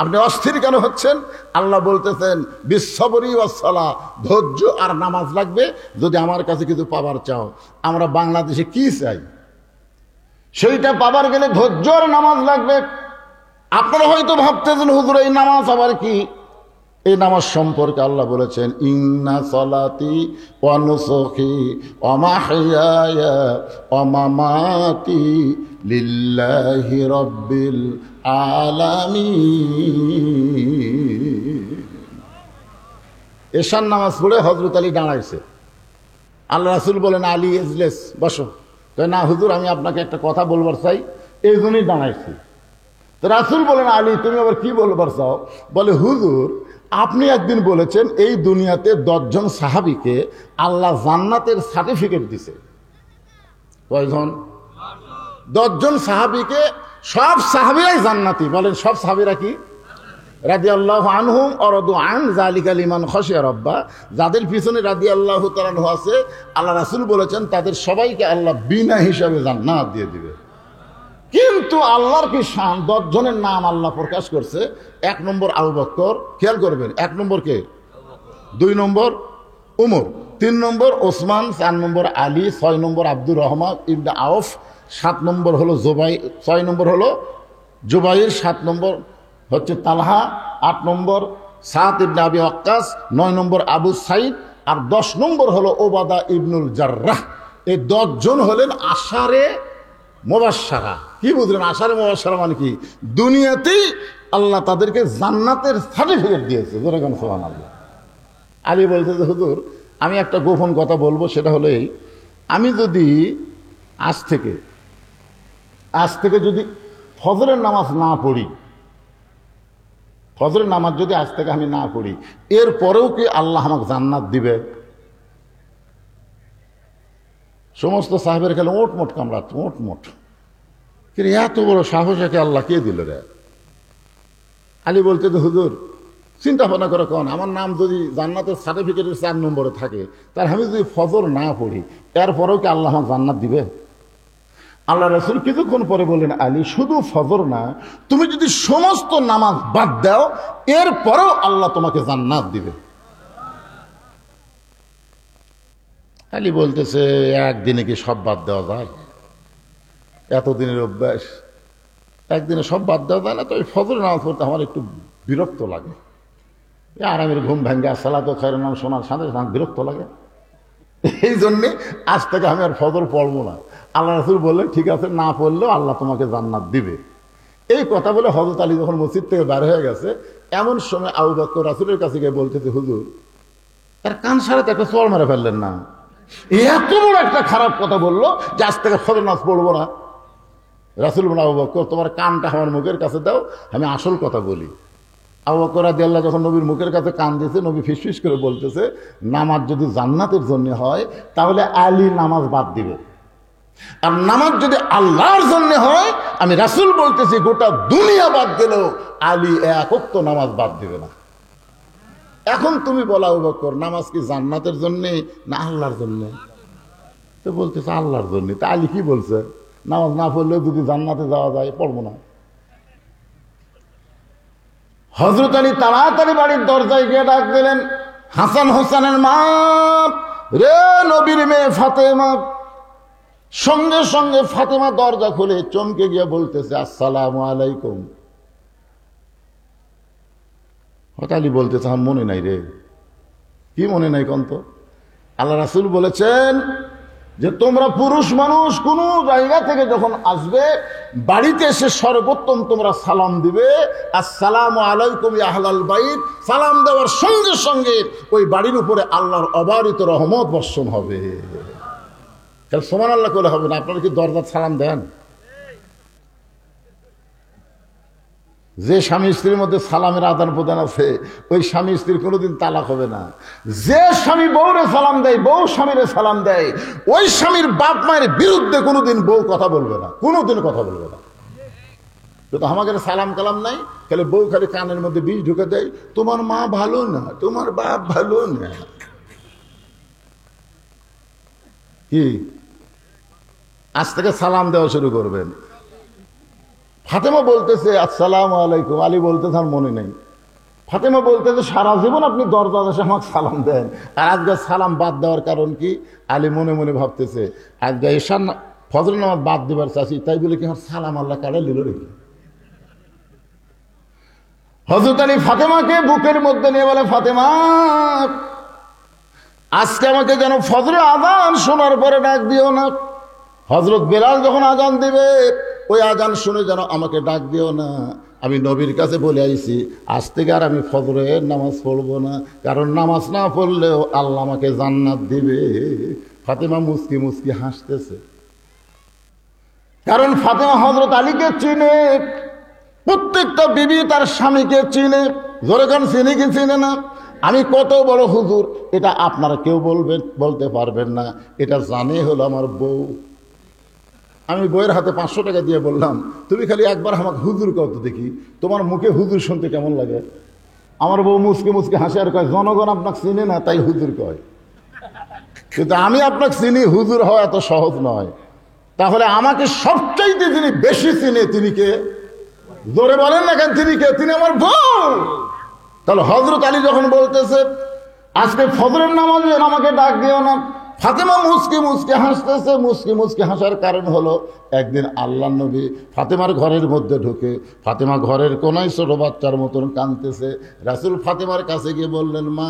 আপনি অস্থির কেন হচ্ছেন? আল্লাহ বলতেছেন বিস-সাবরি ওয়াস-সালাহ, ধৈর্য আর নামাজ লাগবে যদি আমার কাছে কিছু পাবার চাও। আমরা বাংলাদেশে কি চাই সেইটা পাবার গেলে ধৈর্য আর নামাজ লাগবে। আপনারা হয়তো ভাবতেছেন হুজুর এই নামাজ আবার কি? এই নামাজ সম্পর্কে আল্লাহ বলেছেন ইন্না সালাতি ওয়া নুসুকি ওয়া মাহইয়ায়া ওয়া মামাতি লিল্লাহি রাব্বিল আলামিন। এশার নামাজ পড়ে হযরত আলী দাঁড়াইছে। আল্লাহ রাসূল বলেন আলী ইজলিস, বসো। তো না হুজুর, আমি আপনাকে একটা কথা বলবার চাই, এই জন্যই দাঁড়াইছি। তো রাসূল বলেন আলী তুমি আবার কি বলবার চাও? বলে হুজুর, আপনি একদিন বলেছেন এই দুনিয়াতে 10 জন সাহাবীকে আল্লাহ জান্নাতের সার্টিফিকেট দিছে। কয়জন? 10 জন সাহাবীকে, সব সাহাবীরাই জান্নাতি। বলেন সব সাহাবীরা কি? রাদিয়াল্লাহু আনহুম ওয়া রাদু আন যালিকা লিমান খাশিয়া রাব্বা, যাদের পিছনে রাদিয়াল্লাহু তাআলা আনহু আছে, আল্লাহ রাসূল বলেছেন তাদের সবাইকে আল্লাহ বিনা হিসাবে জান্নাত দিয়ে দিবে। কিন্তু আল্লাহর কি শান, 10 জনের নাম আল্লাহ প্রকাশ করছে। 1 নম্বর আবু বকর, খেয়াল করবেন, 1 নম্বর কে? 2 নম্বর উমর, 3 নম্বর ওসমান, 4 নম্বর আলী, 6 নম্বর আব্দুর রহমান ইবনে আউফ, 7 নম্বর হলো জুবাই, 6 নম্বর হলো জুবাইর, 7 নম্বর হচ্ছে তালহা, 8 নম্বর সাদ ইবনে আবি ওয়াক্কাস, 9 নম্বর আবু সাইদ, আর 10 নম্বর হলো ওবাদা ইবনুল জাররাহ। এই 10 জন হলেন আশারে মুবাশশারা। কি বুঝলেন আশারে মুবাশশারা মানে কি? দুনিয়াতেই আল্লাহ তাদেরকে জান্নাতের সার্টিফিকেট দিয়েছে। যেরকম সুবহানাল্লাহ। আলী বলছে যে হুজুর, আমি একটা গোপন কথা বলবো, সেটা হলো এই, আমি যদি আজ থেকে যদি ফজরের নামাজ না পড়ি, ফজরের নামাজ যদি আজ থেকে আমি না পড়ি, এরপরেও কি আল্লাহ আমাকে জান্নাত দিবে? সমস্ত সাহেবের খেলে ওটমোট কামড়াচ্ছে, ওটমোট। কিন্তু এত বড় সাহস একে আল্লাহ কে দিল রে? আলী বলতে যে হুজুর, চিন্তা ভাবনা করে কোন, আমার নাম যদি জান্নাতের সার্টিফিকেটের 4 নম্বরে থাকে, তার আমি যদি ফজর না পড়ি, এরপরেও কি আল্লাহ আমাকে জান্নাত দিবে? আল্লাহ রাসূল কিছুক্ষণ পরে বললেন, আলী শুধু ফজর না, তুমি যদি সমস্ত নামাজ বাদ দাও, এরপরেও আল্লাহ তোমাকে জান্নাত দিবে। আলী বলতেছে, একদিনে কি সব বাদ দেওয়া যায়? এতদিনের অভ্যাস, একদিনে সব বাদ দেওয়া যায় না। তো ওই ফজর নামাজ পড়তে আমার একটু বিরক্ত লাগে। আরামের ঘুম ভেঙ্গে সালাতো খায়রুন নাম শোনার সাথে সাথে বিরক্ত লাগে। এই জন্যে আজ থেকে আমি আর ফজর পড়বো না। আল্লাহ রাসূল বললেন, ঠিক আছে, না পড়লেও আল্লাহ তোমাকে জান্নাত দিবে। এই কথা বলে হযরত আলী যখন মসজিদ থেকে বের হয়ে গেছে, এমন সময় আবু বকর রাসূলের কাছে গিয়ে বলতেছে, হুজুর, তার কান সারাতে একটা চড় মেরে ফেললেন না? এত বড় একটা খারাপ কথা বললো যে আজ থেকে ফজর নামাজ পড়বো না। রাসূল বলেন, আবু বকর, তোমার কানটা আমার মুখের কাছে দাও, আমি আসল কথা বলি। আবু বকর রাদিয়াল্লাহু যখন নবীর মুখের কাছে কান দিয়েছে, নবী ফিসফিস করে বলতেছে, নামাজ যদি জান্নাতের জন্য হয় তাহলে আলী নামাজ বাদ দিবে, আর নামাজ যদি আল্লাহর জন্য হয়, আমি রাসূল বলতেছি গোটা দুনিয়া বাদ দিলেও আলী এক ওয়াক্ত নামাজ বাদ দিবে না। এখন তুমি বলো আবু বকর, নামাজ কি জান্নাতের জন্য না আল্লাহর জন্য? তো বলতেছে আল্লাহর জন্য। তা আলী কি বলছে? নামাজ না পড়লেও যদি জান্নাতে যাওয়া যায়, পড়বো না। হযরত আলী তাড়াতাড়ি বাড়ির দরজায় গিয়ে ডাক দিলেন, হাসান হোসেনের মা, রে নবীর মেয়ে ফাতেমা। সঙ্গে সঙ্গে ফাতেমা দরজা খুলে চমকে গিয়ে বলতেছে, আসসালামু আলাইকুম। হযরত আলী বলতেছে, আমার মনে নাই রে। কি মনে নাই কন্ত? আল্লাহ রাসূল বলেছেন যে তোমরা পুরুষ মানুষ কোন জায়গা থেকে যখন আসবে, বাড়িতে এসে সর্বোত্তম তোমরা সালাম দিবে, আসসালামু আলাইকুম ইয়া আহলাল বাইত। সালাম দেওয়ার সঙ্গে সঙ্গে ওই বাড়ির উপরে আল্লাহর অবারিত রহমত বর্ষণ হবে। তাহলে সুবহানাল্লাহ বলে হবে না? আপনারা কি দরজার সালাম দেন? যে স্বামী স্ত্রীর মধ্যে সালামের আদান প্রদান আছে, ওই স্বামী স্ত্রীর কোনোদিন তালাক হবে না। যে স্বামী বউরে সালাম দেয়, বউ স্বামীরে সালাম দেয়, ওই স্বামীর বাপ মায়ের বিরুদ্ধে কোনোদিন বউ কথা বলবে না, কোনোদিন কথা বলবে না। তো আমাদের সালাম কালাম নাই, তাহলে বউ খালি কানের মধ্যে বিষ ঢুকে দেয়, তোমার মা ভালো না, তোমার বাপ ভালো না। কি আজ থেকে সালাম দেওয়া শুরু করবেন? ফাতেমা বলতেছে, আসসালামু আলাইকুম। আলী বলতেছে, আর মনে নেই। ফাতেমা বলতেছে, সারা জীবন আপনি দরজা এসে আমাকে সালাম দেন, আর আজকে সালাম বাদ দেওয়ার কারণ কি? আলী মনে মনে ভাবতেছে, আজকে এশার ফজর নামাজ বাদ দেবার চাচ্ছি, তাই বলে কি আমার সালাম আল্লাহ কারে দিল রেখে? হযরত আলী ফাতেমাকে বুকের মধ্যে নিয়ে বলে, ফাতেমা, আজকে আমাকে যেন ফজরের আযান শোনার পরে ডাক দিও না। হযরত বেলাল যখন আযান দিবে, ওই আযান শুনে যেন আমাকে ডাক দিও না। আমি নবীর কাছে বলে আইছি, আজ থেকে আর আমি ফজরের নামাজ পড়বো না, কারণ নামাজ না পড়লেও আল্লাহ আমাকে জান্নাত দিবে। ফাতেমা মুস্কি মুস্কি হাসতেছে, কারণ ফাতেমা হযরত আলীকে চিনে। প্রত্যেকটা বিবি তার স্বামীকে চিনে। জোরে গান, চিনে কি চিনে না? আমি কত বড় হুজুর, এটা আপনারা কেউ বলতে পারবেন না। এটা জানে হলো আমার বউ। আমি বইয়ের হাতে 500 টাকা দিয়ে বললাম, তুমি খালি একবার আমাকে হুজুর কত দেখি, তোমার মুখে হুজুর শুনতে কেমন লাগে? আমার বউ মুসকে মুসকে হাসে আর কয়, জনগণ আপনাকে চিনে না তাই হুজুর কয়। কিন্তু আমি আপনাকে চিনি, হুজুর হওয়া এত সহজ নয়। তাহলে আমাকে সবচাইতে যিনি বেশি চিনে তিনি কে? জোরে বলেন না কেন, তিনি কে? তিনি আমার বউ। তাহলে হযরত আলী যখন বলতেছে আজকে ফজরের নামাজে আমাকে ডাক দিও না, ফাতেমা মুচকি মুচকি হাসতেছে। মুচকি মুচকি হাসার কারণ হলো একদিন আল্লাহর নবী ফাতেমার ঘরের মধ্যে ঢুকে, ফাতেমা ঘরের কোনায় ছোট বাচ্চার মতন কাঁদতেছে। রাসূল ফাতেমার কাছে গিয়ে বললেন, মা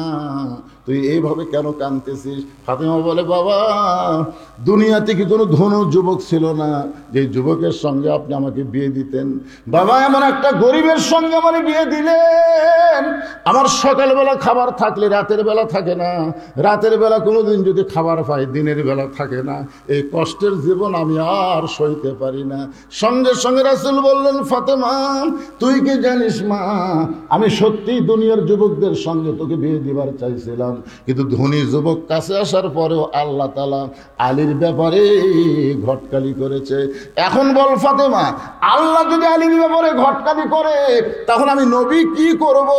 তুই এইভাবে কেন কাঁদতেছিস? ফাতেমা বলে, বাবা দুনিয়াতে কি কোনো ধনু যুবক ছিল না যে যুবকের সঙ্গে আপনি আমাকে বিয়ে দিতেন? বাবা এমন একটা গরিবের সঙ্গে আমার বিয়ে দিলেন, আমার সকালবেলা খাবার থাকলে রাতের বেলা থাকে না, রাতের বেলা কোনোদিন যদি খাবার পাই দিনের বেলা থাকে না। এই কষ্টের জীবন আমি আর সইতে পারি না। সঙ্গে সঙ্গে রাসূল বললেন, ফাতেমা তুই কি জানিস মা, আমি সত্যি দুনিয়ার যুবকদের সঙ্গে তোকে বিয়ে দিবার চাইছিলাম, কিন্তু ধনী যুবক কাছে আসার পরেও আল্লাহ তাআলা আলীর ব্যাপারে ঘটকালি করেছে। এখন বল ফাতেমা, আল্লাহ যদি আলীর ব্যাপারে ঘটকালি করে তখন আমি নবী কি করব?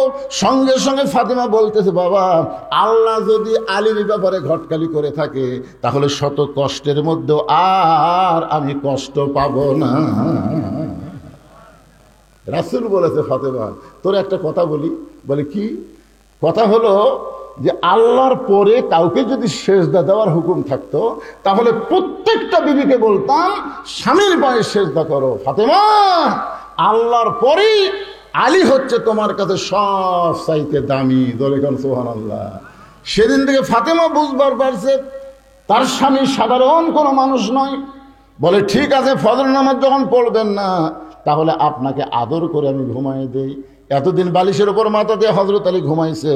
সঙ্গে সঙ্গে ফাতেমা বলতেছে, বাবা আল্লাহ যদি আলীর ব্যাপারে ঘটকালি করে থাকে তাহলে শত কষ্টের মধ্যে আর আমি কষ্ট পাবো না। রাসূল বলেছে, ফাতেমা তোর একটা কথা বলি। বলে কি কথা? হলো যে আল্লাহর পরে কাউকে যদি সেজদা দেওয়ার হুকুম থাকতো তাহলে প্রত্যেকটা বিবিকে বলতাম স্বামীর পায়ে সেজদা করো। ফাতেমা আল্লাহর পরেই আলী হচ্ছে তোমার কাছে সব চাইতে দামি। দলেখান সুবহানাল্লাহ। সেদিন থেকে ফাতেমা বুঝবার পারছে তার স্বামী সাধারণ কোনো মানুষ নয়। বলে ঠিক আছে, ফজর নামাজ যখন পড়বেন না তাহলে আপনাকে আদর করে আমি ঘুমাই দেই। এতদিন বালিশের উপর মাথা দিয়ে হযরত আলী ঘুমাইছে,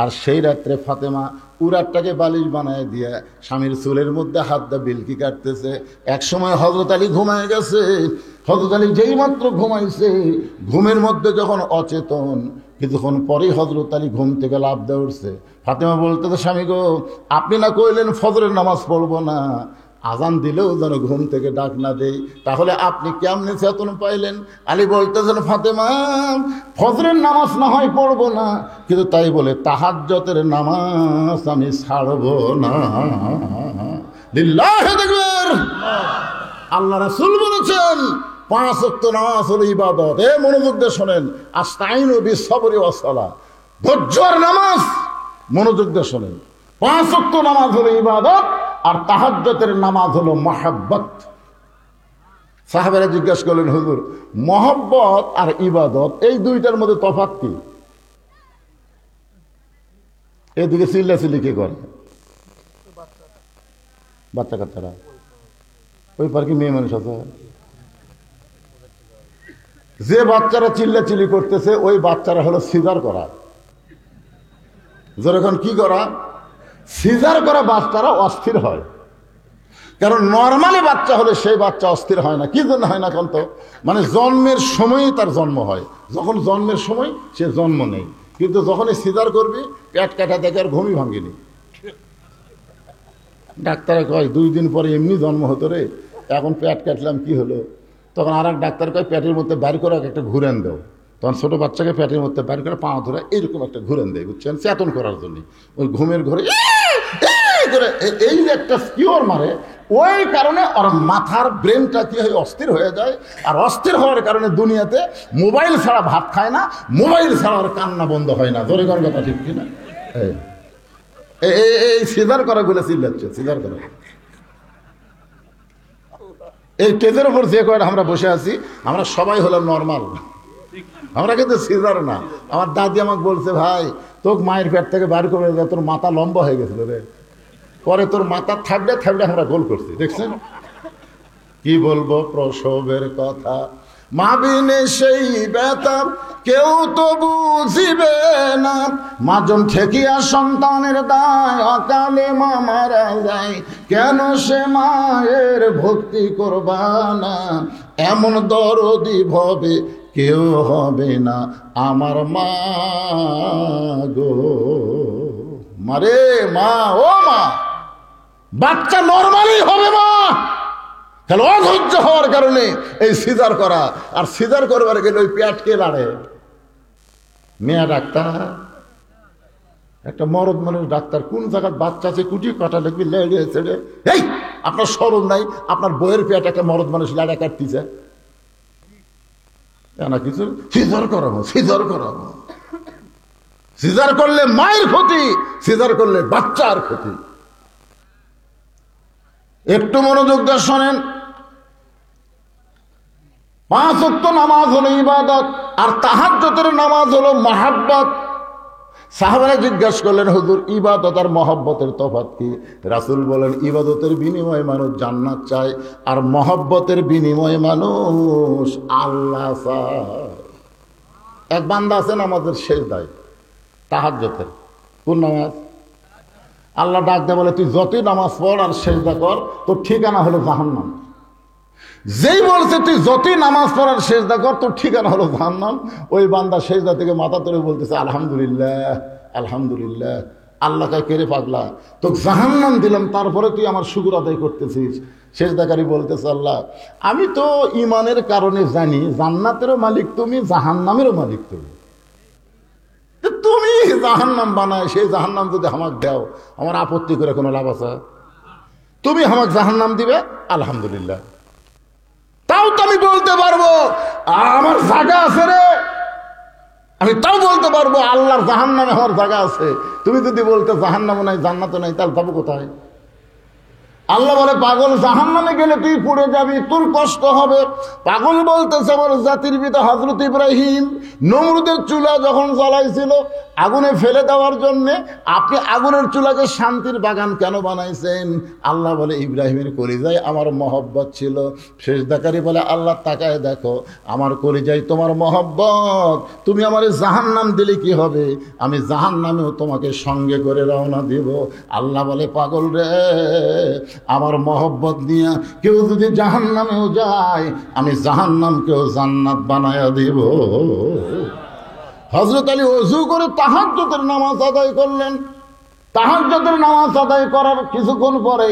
আর সেই রাত্রে ফাতেমা উরাতটাকে বালিশ বানায় দিয়ে স্বামীর চুলের মধ্যে হাত দিয়ে বিলকি কাটতেছে। এক সময় হযরত আলী ঘুমায় গেছে। হযরত আলী যেই মাত্র ঘুমাইছে, ঘুমের মধ্যে যখন অচেতন, কিছুক্ষণ পরেই হযরত আলী ঘুম থেকে লাফ দিয়ে উঠছে। ফাতেমা বলতেছে, স্বামী গো আপনি না কইলেন ফজরের নামাজ পড়বো না, আজান দিলেও যেন ঘুম থেকে ডাক না দেই, তাহলে আপনি কেমনে চেতন পাইলেন? আলী বলতেছেন, ফাতেমা ফজরের নামাজ না হয় পড়বো না, কিন্তু তাই বলে তাহাজ্জুদের নামাজ আমি ছাড়বো না। লিল্লাহি তাকবীর। আল্লাহ রাসূল বলেছেন 5 ওয়াক্ত নামাজ হলো ইবাদত। মনোযোগ দিয়ে শোনেন, আস্তাইনু বিস-সাবরি ওয়াস-সালাহ, ধৈর্যের নামাজ। মনোযোগ দিয়ে শোনেন, 5 ওয়াক্ত নামাজ হলো ইবাদত আর তাহাজ্জুদের নামাজ হলো মহব্বত। সাহাবারা জিজ্ঞাসা করলেন, হুজুর মহব্বত আর ইবাদত এই দুইটার মধ্যে তফাৎ কি? এদিকে চিল্লাচিল্লি কে করে? বাচ্চা কাচ্চারা। ওই পার কি মেয়ে মানুষ আছে? যে বাচ্চারা চিল্লাচিল্লি করতেছে ওই বাচ্চারা হলো সিজার করা। যখন কি করা? সিজার করা বাচ্চারা অস্থির হয়। কারণ নর্মালি বাচ্চা হলে সেই বাচ্চা অস্থির হয় না। কি জন্য হয় না? কারণ তো মানে জন্মের সময়ই তার জন্ম হয়। যখন জন্মের সময় সে জন্ম নেই, কিন্তু যখনই সিজার করবি পেট কাটা দেখে আর ঘুমই ভাঙিনি। ডাক্তারে কয় 2 দিন পরে এমনি জন্ম হতো রে, এখন পেট কাটলাম কি হলো? তখন আর এক ডাক্তার কয় পেটের মধ্যে বাইর করে একটা ঘুরেন দাও। তখন ছোট বাচ্চাকে পেটের মধ্যে বাইর করে পা ধরে এইরকম একটা ঘুরেন দেয়, বুঝছেন, চেতন করার জন্য। ওই ঘুমের ঘরে করে এই যে একটা স্কিওর মারে, ওই কারণে ওর মাথার ব্রেনটা কি হয় অস্থির হয়ে যায়। আর অস্থির হওয়ার কারণে দুনিয়াতে মোবাইল ছাড়া ভাত খায় না, মোবাইল ছাড়া ওর কান্না বন্ধ হয় না। ধরে করার কথা ঠিক কিনা? এই সিজার করা গুলো চিল্লাচ্ছে, সিজার করা। এই টেজের উপর যে কয়টা আমরা বসে আছি আমরা সবাই হলো নর্মাল, আমরা কিন্তু সিজার না। আমার দাদি আমাকে বলছে, ভাই তোকে মায়ের পেট থেকে বাইর করে দেয়, তোর মাথা লম্বা হয়ে গেছিল রে, পরে তোর মাথা থাকবে থাকবে আমরা গোল করছি। দেখছেন কি বলবো প্রসবের কথা, মা বিনে সেই ব্যথা কেউ তো বুঝিবে না, মাজন ঠেকিয়া সন্তানের দায় অকালে মা মারা যায়, কেন সে মায়ের ভক্তি করবা না, এমন দরদি ভবে কেউ হবে না আমার মা গো। মারে মা, ও মা, বাচ্চা নরমালি হবে মা, তাহলে অধৈর্য হওয়ার কারণে এই সিজার করা। আর সিজার করবার গেলে ওই পেটকে লাড়ে মেয়া ডাক্তার। একটা মরদ মানুষ ডাক্তার, কোন জায়গায় বাচ্চা আছে কুটি কাটা লাগবে লেড়ে ছেড়ে, এই আপনার শরম নাই? আপনার বইয়ের পেট একটা মরদ মানুষ লাড়া কাটতেছে না কিছু, সিজার করাবো, সিজার করাবো। সিজার করলে মায়ের ক্ষতি, সিজার করলে বাচ্চার ক্ষতি। একটু মনোযোগ দিয়ে শোনেন। 5 ওয়াক্ত নামাজ হলো ইবাদত, আর তাহাজ্জুদের নামাজ হলো মহাব্বত। সাহাবারা জিজ্ঞাসা করলেন, হুজুর ইবাদত আর মহব্বতের তফাৎ কি? রাসূল বলেন, ইবাদতের বিনিময়ে মানুষ জান্নাত চায়, আর মহব্বতের বিনিময়ে মানুষ আল্লাহ চায়। এক বান্দা আছে নামাজের সেজদায়, তাহাজ্জুদের কোন নামাজ, আল্লাহ ডাক দেয় বলে, তুই যতই নামাজ পড় আর সেজদা কর, তোর ঠিকানা হলো জাহান্নাম। যেই বলছে তুই যতই নামাজ পড়ার সেজদা কর, তোর ঠিকানা হলো জাহান্নাম, ওই বান্দা সেজদা থেকে মাথা তুলে বলতেছে আলহামদুলিল্লাহ, আলহামদুলিল্লাহ। আল্লাহ কয়, কে রে পাগলা, তোকে জাহান্নাম দিলাম, তারপরে তুই আমার শুকর আদায় করতেছিস? সেজদাকারী বলতেছে, আল্লাহ আমি তো ইমানের কারণে জানি জান্নাতেরও মালিক তুমি, জাহান্নামেরও মালিক তুমি। তুমি জাহান্নাম বানায়, সেই জাহান্নাম যদি আমাকে দাও, আমার আপত্তি করে কোনো লাভ আছে? তুমি আমাকে জাহান্নাম দিবে, আলহামদুলিল্লাহ। তাও তো আমি বলতে পারবো আমার জায়গা আছে রে, আমি তাও বলতে পারবো আল্লাহর জাহান্নামে আমার জায়গা আছে। তুমি যদি বলতে জাহান্নামও নাই জান্নাতও নাই, তাহলে যাবো কোথায়? আল্লাহ বলে, পাগল জাহান্নামে গেলে তুই পড়ে যাবি, তোর কষ্ট হবে। পাগল বলতেছে, আমার জাতির পিতা হযরত ইব্রাহিম নমরুদের চুলা যখন জ্বালাইছিল আগুনে ফেলে দেওয়ার জন্য, আপনি আগুনের চুলাকে শান্তির বাগান কেন বানাইছেন? আল্লাহ বলে, ইব্রাহিমের কলিজায় আমার মহব্বত ছিল। সেজদাকারী বলে, আল্লাহ তাকায় দেখো, আমার কলিজায় তোমার মহব্বত, তুমি আমার জাহান্নাম দিলে কি হবে? আমি জাহান্নামেও তোমাকে সঙ্গে করে রওনা দিব। আল্লাহ বলে, পাগল রে, আমার মহব্বত নিয়ে কেউ যদি জাহান্নামেও যায়, আমি জাহান্নামকেও জান্নাত বানায়া দিব। হযরত আলী ওযু করে তাহাজ্জুদের নামাজ আদায় করলেন। তাহাজ্জুদের নামাজ আদায় করার কিছুক্ষণ পরে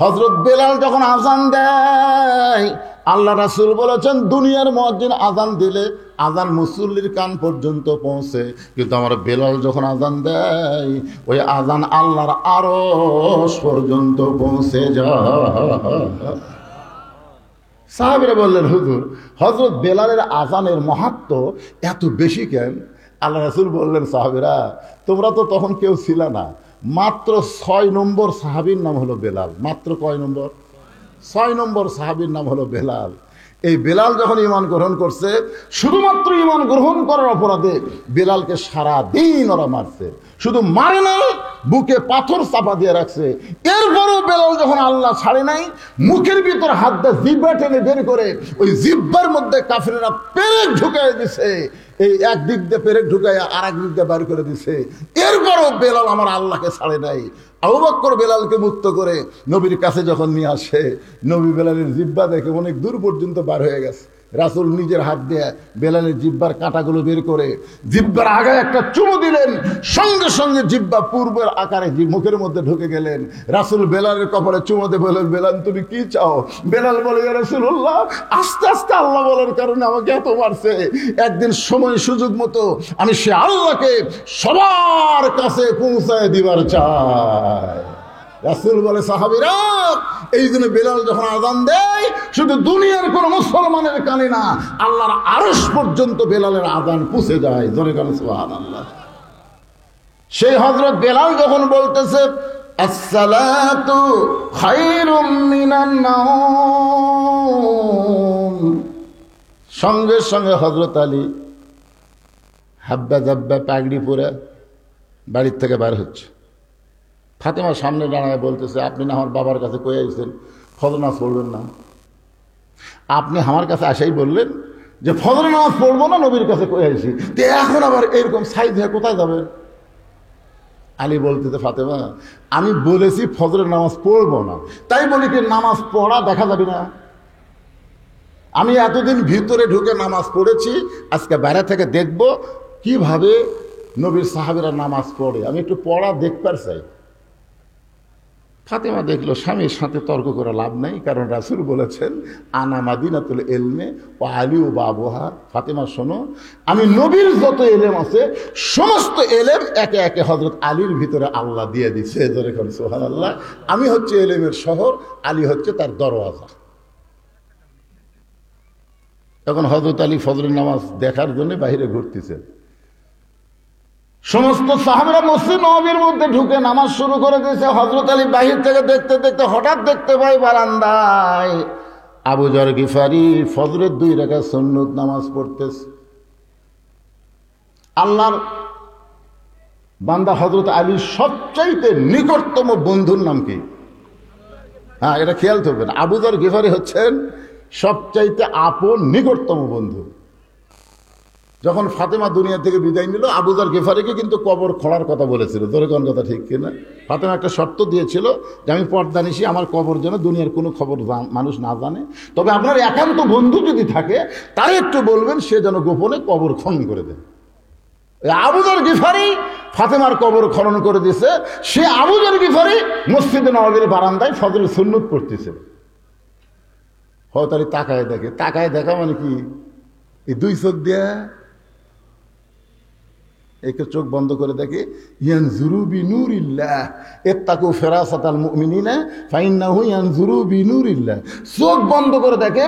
হযরত বেলাল যখন আযান দেয়, আল্লাহ রাসূল বলেছেন, দুনিয়ার মুয়াজ্জিন আযান দিলে আযান মুসল্লির কান পর্যন্ত পৌঁছে, কিন্তু আমার বেলাল যখন আযান দেয়, ওই আযান আল্লাহর আরশ পর্যন্ত পৌঁছে যায়। সাহাবীরা বললেন, হুজুর হযরত বেলালের আযানের মাহাত্ম্য এত বেশি কেন? আল্লাহ রাসূল বললেন, সাহাবীরা তোমরা তো তখন কেউ ছিল না, মাত্র 6 নম্বর সাহাবীর নাম হলো বেলাল। মাত্র কয় নম্বর? 6 নম্বর সাহাবীর নাম হলো বেলাল। এই বেলাল যখন ঈমান গ্রহণ করছে, শুধুমাত্র ঈমান গ্রহণ করার অপরাধে বেলালকে সারা দিন ওরা মারছে। শুধু মারে নাই, বুকে পাথর চাপা দিয়ে রাখছে। এরপরও বেলাল যখন আল্লাহ ছাড়ে নাই, মুখের ভিতর হাত দিয়ে জিহ্বা টেনে বের করে ওই জিহ্বার মধ্যে কাফিররা পেরেক ঢুকাই দিছে। এই এক দিক দিয়ে পেরেক ঢুকাই আর এক দিক দিয়ে বের করে দিছে। এরপরও বেলাল আমার আল্লাহকে ছাড়ে নাই। আবু বকর বেলালকে মুক্ত করে নবীর কাছে যখন নিয়ে আসে, নবী বেলালের জিহ্বা দেখে অনেক দূর পর্যন্ত বার হয়ে গেছে। রাসূল নিজের হাত দিয়ে বেলালের জিহ্বার কাঁটাগুলো বের করে জিহ্বার আগায় একটা চুমু দিলেন, সঙ্গে সঙ্গে জিহ্বা পূর্বের আকারে মুখের মধ্যে ঢুকে গেলেন। রাসূল বেলালের কপালে চুমু দিয়ে বললেন, বেলাল তুমি কি চাও? বেলাল বলে, ইয়া রাসূলুল্লাহ, আস্তে আস্তে আল্লাহ বলার কারণে আমাকে এত মারছে, একদিন সময় সুযোগ মতো আমি সে আল্লাহকে সবার কাছে পৌঁছায় দিবার চাই। রাসূল বলে, সাহাবীরা এই জন্য বেলাল যখন আযান দেয়, শুধু দুনিয়ার কোন মুসলমানের কানে না, আল্লাহর আরশ পর্যন্ত বেলালের আযান পৌঁছে যায়। জোরে বলেন সুবহানাল্লাহ। সেই হযরত বেলাল যখন বলতেছে, আসসালাতু খায়রুম মিনান নাওম, সঙ্গে সঙ্গে হযরত আলী হাব্বা জাব্বা পাগড়ি পরে বাড়ির থেকে বের হচ্ছে। ফাতেমা সামনে দাঁড়ায় বলতেছে, আপনি না আমার বাবার কাছে কয়ে আইছেন ফজর নামাজ পড়বেন না, আপনি আমার কাছে আসাই বললেন যে ফজর নামাজ পড়বো না, নবীর কাছে কয়ে আইছি, তো এখন আবার এরকম সাইজ হয়ে কোথায় যাবেন? আলী বলতেছে, ফাতেমা আমি বলেছি ফজরের নামাজ পড়বো না, তাই বলি কি নামাজ পড়া দেখা যাবে না? আমি এতদিন ভিতরে ঢুকে নামাজ পড়েছি, আজকে বাইরে থেকে দেখব কিভাবে নবীর সাহাবীরা নামাজ পড়ে, আমি একটু পড়া দেখবার চাই। ফাতেমা দেখলো স্বামীর সাথে তর্ক করে লাভ নাই, কারণ রাসূল বলেছেন আনা মাদিনাতুল ইলমে ও আলী ও বাবুহা। ফাতেমা শোনো, আমি নবীর যত এলেম আছে সমস্ত এলেম একে একে হযরত আলীর ভিতরে আল্লাহ দিয়ে দিচ্ছে। যেরকম সুবহানাল্লাহ, আমি হচ্ছে এলেমের শহর, আলী হচ্ছে তার দরওয়াজা। তখন হযরত আলী ফজরের নামাজ দেখার জন্য বাইরে ঘুরতেছে। সমস্ত সাহাবারা মসজিদ নববীর মধ্যে ঢুকে নামাজ শুরু করে দিয়েছে। হযরত আলী বাহির থেকে দেখতে দেখতে হঠাৎ দেখতে পাই বারান্দায় আবু যর গিফারি ফজরের 2 রাকাত সুন্নত নামাজ পড়তেছে। আল্লাহর বান্দা হযরত আলীর সবচাইতে নিকটতম বন্ধুর নাম কি? হ্যাঁ, এটা খেয়াল করবেন। আবু যর গিফারি হচ্ছেন সবচাইতে আপন নিকটতম বন্ধু। যখন ফাতেমা দুনিয়া থেকে বিদায় নিল, আবু যর গিফারিকে কিন্তু কবর খোঁড়ার কথা বলেছিল। ধরে কোন কথা ঠিক কিনা? ফাতেমা একটা শর্ত দিয়েছিল যে আমি পর্দানিশি, আমার কবর যেন দুনিয়ার কোনো খবর মানুষ না জানে, তবে আপনার একান্ত বন্ধু যদি থাকে তাই একটু বলবেন, সে যেন গোপনে কবর খনন করে দেয়। আবু যর গিফারি ফাতেমার কবর খনন করে দিয়েছে। সে আবু যর গিফারি মসজিদে নববীর বারান্দায় ফজরের সুন্নত পড়তেছে। হয়তো তাকায় দেখে, তাকায় দেখা মানে কি, এই 2 চোখ দিয়া একে চোখ বন্ধ করে দেখে, ইয়ানজুরু বিনুরিল্লাহ ইত্তাকু ফিরাসাতাল মুমিনিনা ফাইন্নাহু ইয়ানজুরু বিনুরিল্লাহ। চোখ বন্ধ করে দেখে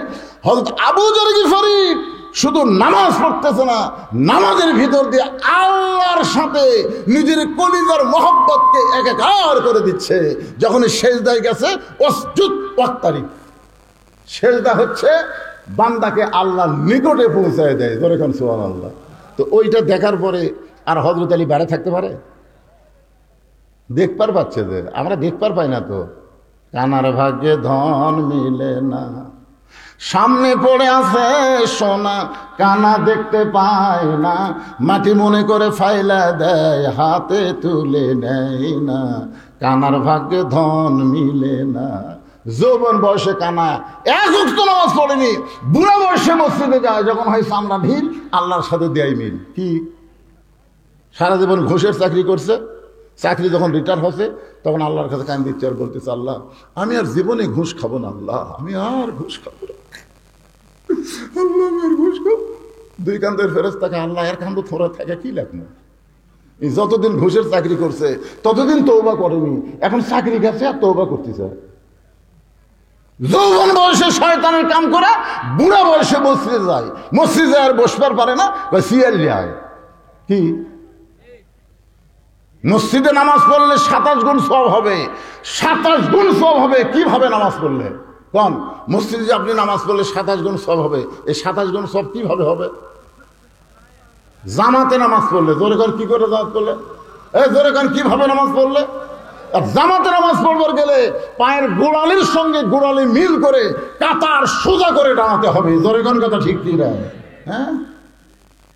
হযরত আবু যর গিফারি শুধু নামাজ পড়তেছে না, নামাজের ভিতর দিয়ে আল্লাহর সাথে নিজের কলিজার মহব্বতকে একাকার করে দিচ্ছে। যখন সেজদায় গেছে, ওয়াসজুদ ওয়াক্তারিব, সেজদা হচ্ছে বান্দাকে আল্লাহর নিকটে পৌঁছায় দেয়। ধরে কোন সুবহানাল্লাহ। তো ওইটা দেখার পরে আর হযরত আলী বেড়ে থাকতে পারে? দেখবার পাচ্ছে যে আমরা দেখবার পাই না। তো কানার ভাগ্যে ধন মিলে না, সামনে পড়ে আছে সোনা, কানা দেখতে পায় না, মাটি মনে করে ফাইলা দেয়, হাতে তুলে নেয় না, কানার ভাগ্যে ধন মিলে না। যৌবন বয়সে কানা এক ওয়াক্ত নামাজ পড়েনি, বুড়া বয়সে মসজিদে যায়, যখন হয় সামনা ভিড়, আল্লাহর সাথে দেয় মিল। কি সারা জীবন ঘুষের চাকরি করছে, চাকরি যখন রিটায়ার হচ্ছে তখন আল্লাহর কাছে কান দিচ্ছে আর বলতেছে, আল্লাহ আমি আর জীবনে ঘুষ খাবো না, আল্লাহ আমি আর ঘুষ খাবো না, আল্লাহ আমি আর ঘুষ খাবো। 2 কান্দের ফেরেশতাকে আল্লাহ এর কান্দ থোড়া থাকে কি লাগবে? যতদিন ঘুষের চাকরি করছে ততদিন তওবা করেনি, এখন চাকরি গেছে আর তওবা করতেছে। যৌবন বয়সে শয়তানের কাম করে বুড়া বয়সে মসজিদে যায়, মসজিদে আর বসবার পারে না, সিয়ার যায়। কি মসজিদে নামাজ পড়লে 27 গুণ সওয়াব হবে, 27 গুণ সওয়াব হবে। কিভাবে নামাজ পড়লে? কোন মসজিদে আপনি নামাজ পড়লে 27 গুণ সওয়াব হবে? এই 27 গুণ সওয়াব কিভাবে হবে? জামাতে নামাজ পড়লে। জোরে কান কি করে জামাত পড়লে? এই জোরে কান কিভাবে নামাজ পড়লে? আর জামাতে নামাজ পড়বার গেলে পায়ের গোড়ালির সঙ্গে গোড়ালি মিল করে কাতার সোজা করে দাঁড়াতে হবে। জোরে কান কথা ঠিক কি না? হ্যাঁ,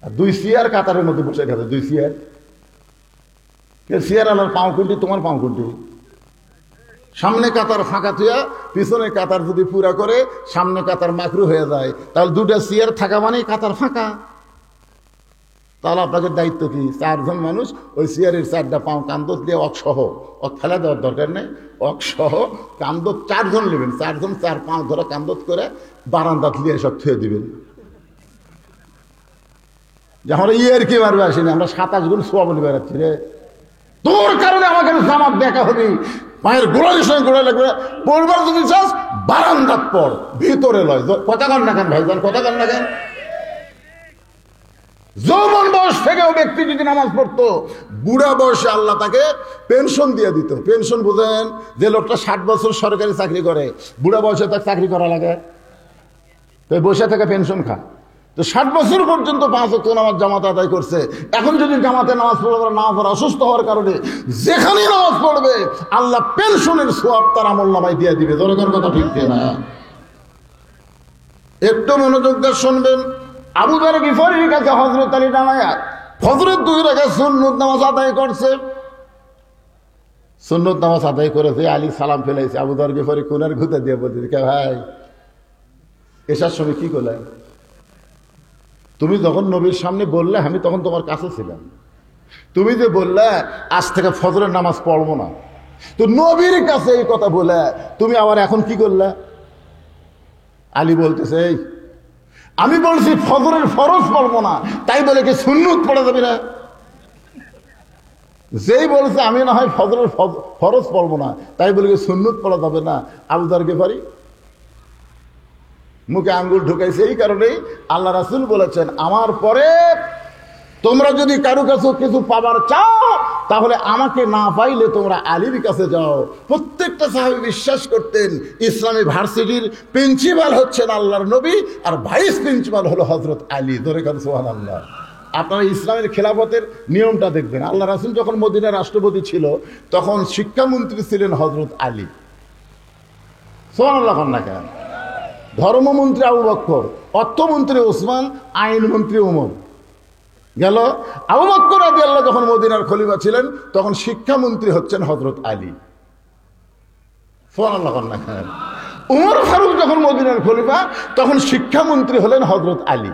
আর 2 চেয়ার কাতারের মধ্যে বসে গেছে, 2 চেয়ার। চেয়ার আলার পাও কোনটি? তোমার পাও কোনটি? সামনে কাতার ফাঁকা থুয়া পিছনে কাতার যদি পুরা করে সামনে কাতার মাকরু হয়ে যায়, তাহলে 2টা চেয়ার থাকা মানেই কাতার ফাঁকা। তাহলে আপনাদের দায়িত্ব কি? 4 জন মানুষ ওই চেয়ারের 4টা পাও কান্দত দিয়ে অকসহ, ফেলা দেওয়ার দরকার নেই, অকসহ কান্দত 4 জন নেবেন, 4 জন 4 পাও ধরে কান্দত করে বারান্দাত দিয়ে সব থুয়ে দিবেন। যে আমরা ইয়ের কি মারবে আসিনি, আমরা 27 গুণ সওয়াব নিয়ে বেড়াচ্ছি রে। তোর কারণে আমাকে জামাত দেখা হবে, পায়ের গোড়ালির সঙ্গে গোড়া লাগবে। পড়বার যদি চাস বারান্দাত পড়, ভিতরে লয়। কথা কন না কেন ভাইজান, কথা কন না কেন? যৌবন বয়স থেকেও ব্যক্তি যদি নামাজ পড়তো, বুড়া বয়সে আল্লাহ তাকে পেনশন দিয়ে দিত। পেনশন বুঝেন? যে লোকটা 60 বছর সরকারি চাকরি করে, বুড়া বয়সে তার চাকরি করা লাগে, তো বসে থেকে পেনশন খা। তো 60 বছর পর্যন্ত 5 ওয়াক্ত নামাজ জামাতে আদায় করছে। এখন যদি জামাতে নামাজ পড়ে না পড়ে, অসুস্থ হওয়ার কারণে যেখানে নামাজ পড়বে আল্লাহ পেনশনের সওয়াব তার আমলনামায় দিয়ে দিবে। দরকার কথা ঠিক না? একটু মনোযোগ দিয়ে শুনবেন। আবু যর গিফারির কাছে হযরত আলী দাঁড়ায়া ফজরের 2 রাকাত সুন্নত নামাজ আদায় করছে। সুন্নত নামাজ আদায় করেছে, আলী সালাম ফেলাইছে। আবু যর গিফারি কোনার ঘুতে দিয়ে বলছে, কে ভাই এসার সময় কি করলে? তুমি যখন নবীর সামনে বললে আমি তখন তোমার কাছে ছিলাম, তুমি যে বললে আজ থেকে ফজরের নামাজ পড়বো না, তো নবীর কাছে এই কথা বলে তুমি আবার এখন কি করলে? আলী বলতেছে, এই আমি বলছি ফজরের ফরজ পড়বো না, তাই বলে কি সুন্নত পড়া যাবে না? যেই বলছে আমি না হয় ফজরের ফরজ পড়বো না, তাই বলে কি সুন্নত পড়া যাবে না? আবু যর গিফারি মুখে আঙ্গুল ঢুকাইছে। এই কারণেই আল্লাহ রাসূল বলেছেন, আমার পরে তোমরা যদি কারো কাছে কিছু পাবার চাও, তাহলে আমাকে না পাইলে তোমরা আলীর কাছে যাও। প্রত্যেকটা সাহাবী বিশ্বাস করতেন ইসলামী ভার্সিটির প্রিন্সিপাল হচ্ছেন আল্লাহর নবী, আর ভাইস প্রিন্সিপাল হলো হযরত আলী। ধরে কান সুবহানাল্লাহ। আপনারা ইসলামের খেলাফতের নিয়মটা দেখবেন। আল্লাহ রাসূল যখন মদিনার রাষ্ট্রপতি ছিল, তখন শিক্ষামন্ত্রী ছিলেন হযরত আলী। সুবহানাল্লাহ না কেন? ধর্মমন্ত্রী আবু বকর, অর্থমন্ত্রী ওসমান, আইনমন্ত্রী ওমর। গেল আবু বকর রাদিয়াল্লাহু যখন মদিনার খলিফা ছিলেন, তখন শিক্ষামন্ত্রী হচ্ছেন হযরত আলী। সুবহানাল্লাহ না কেন? উমর ফারুক যখন মদিনার খলিফা, তখন শিক্ষামন্ত্রী হলেন হযরত আলী।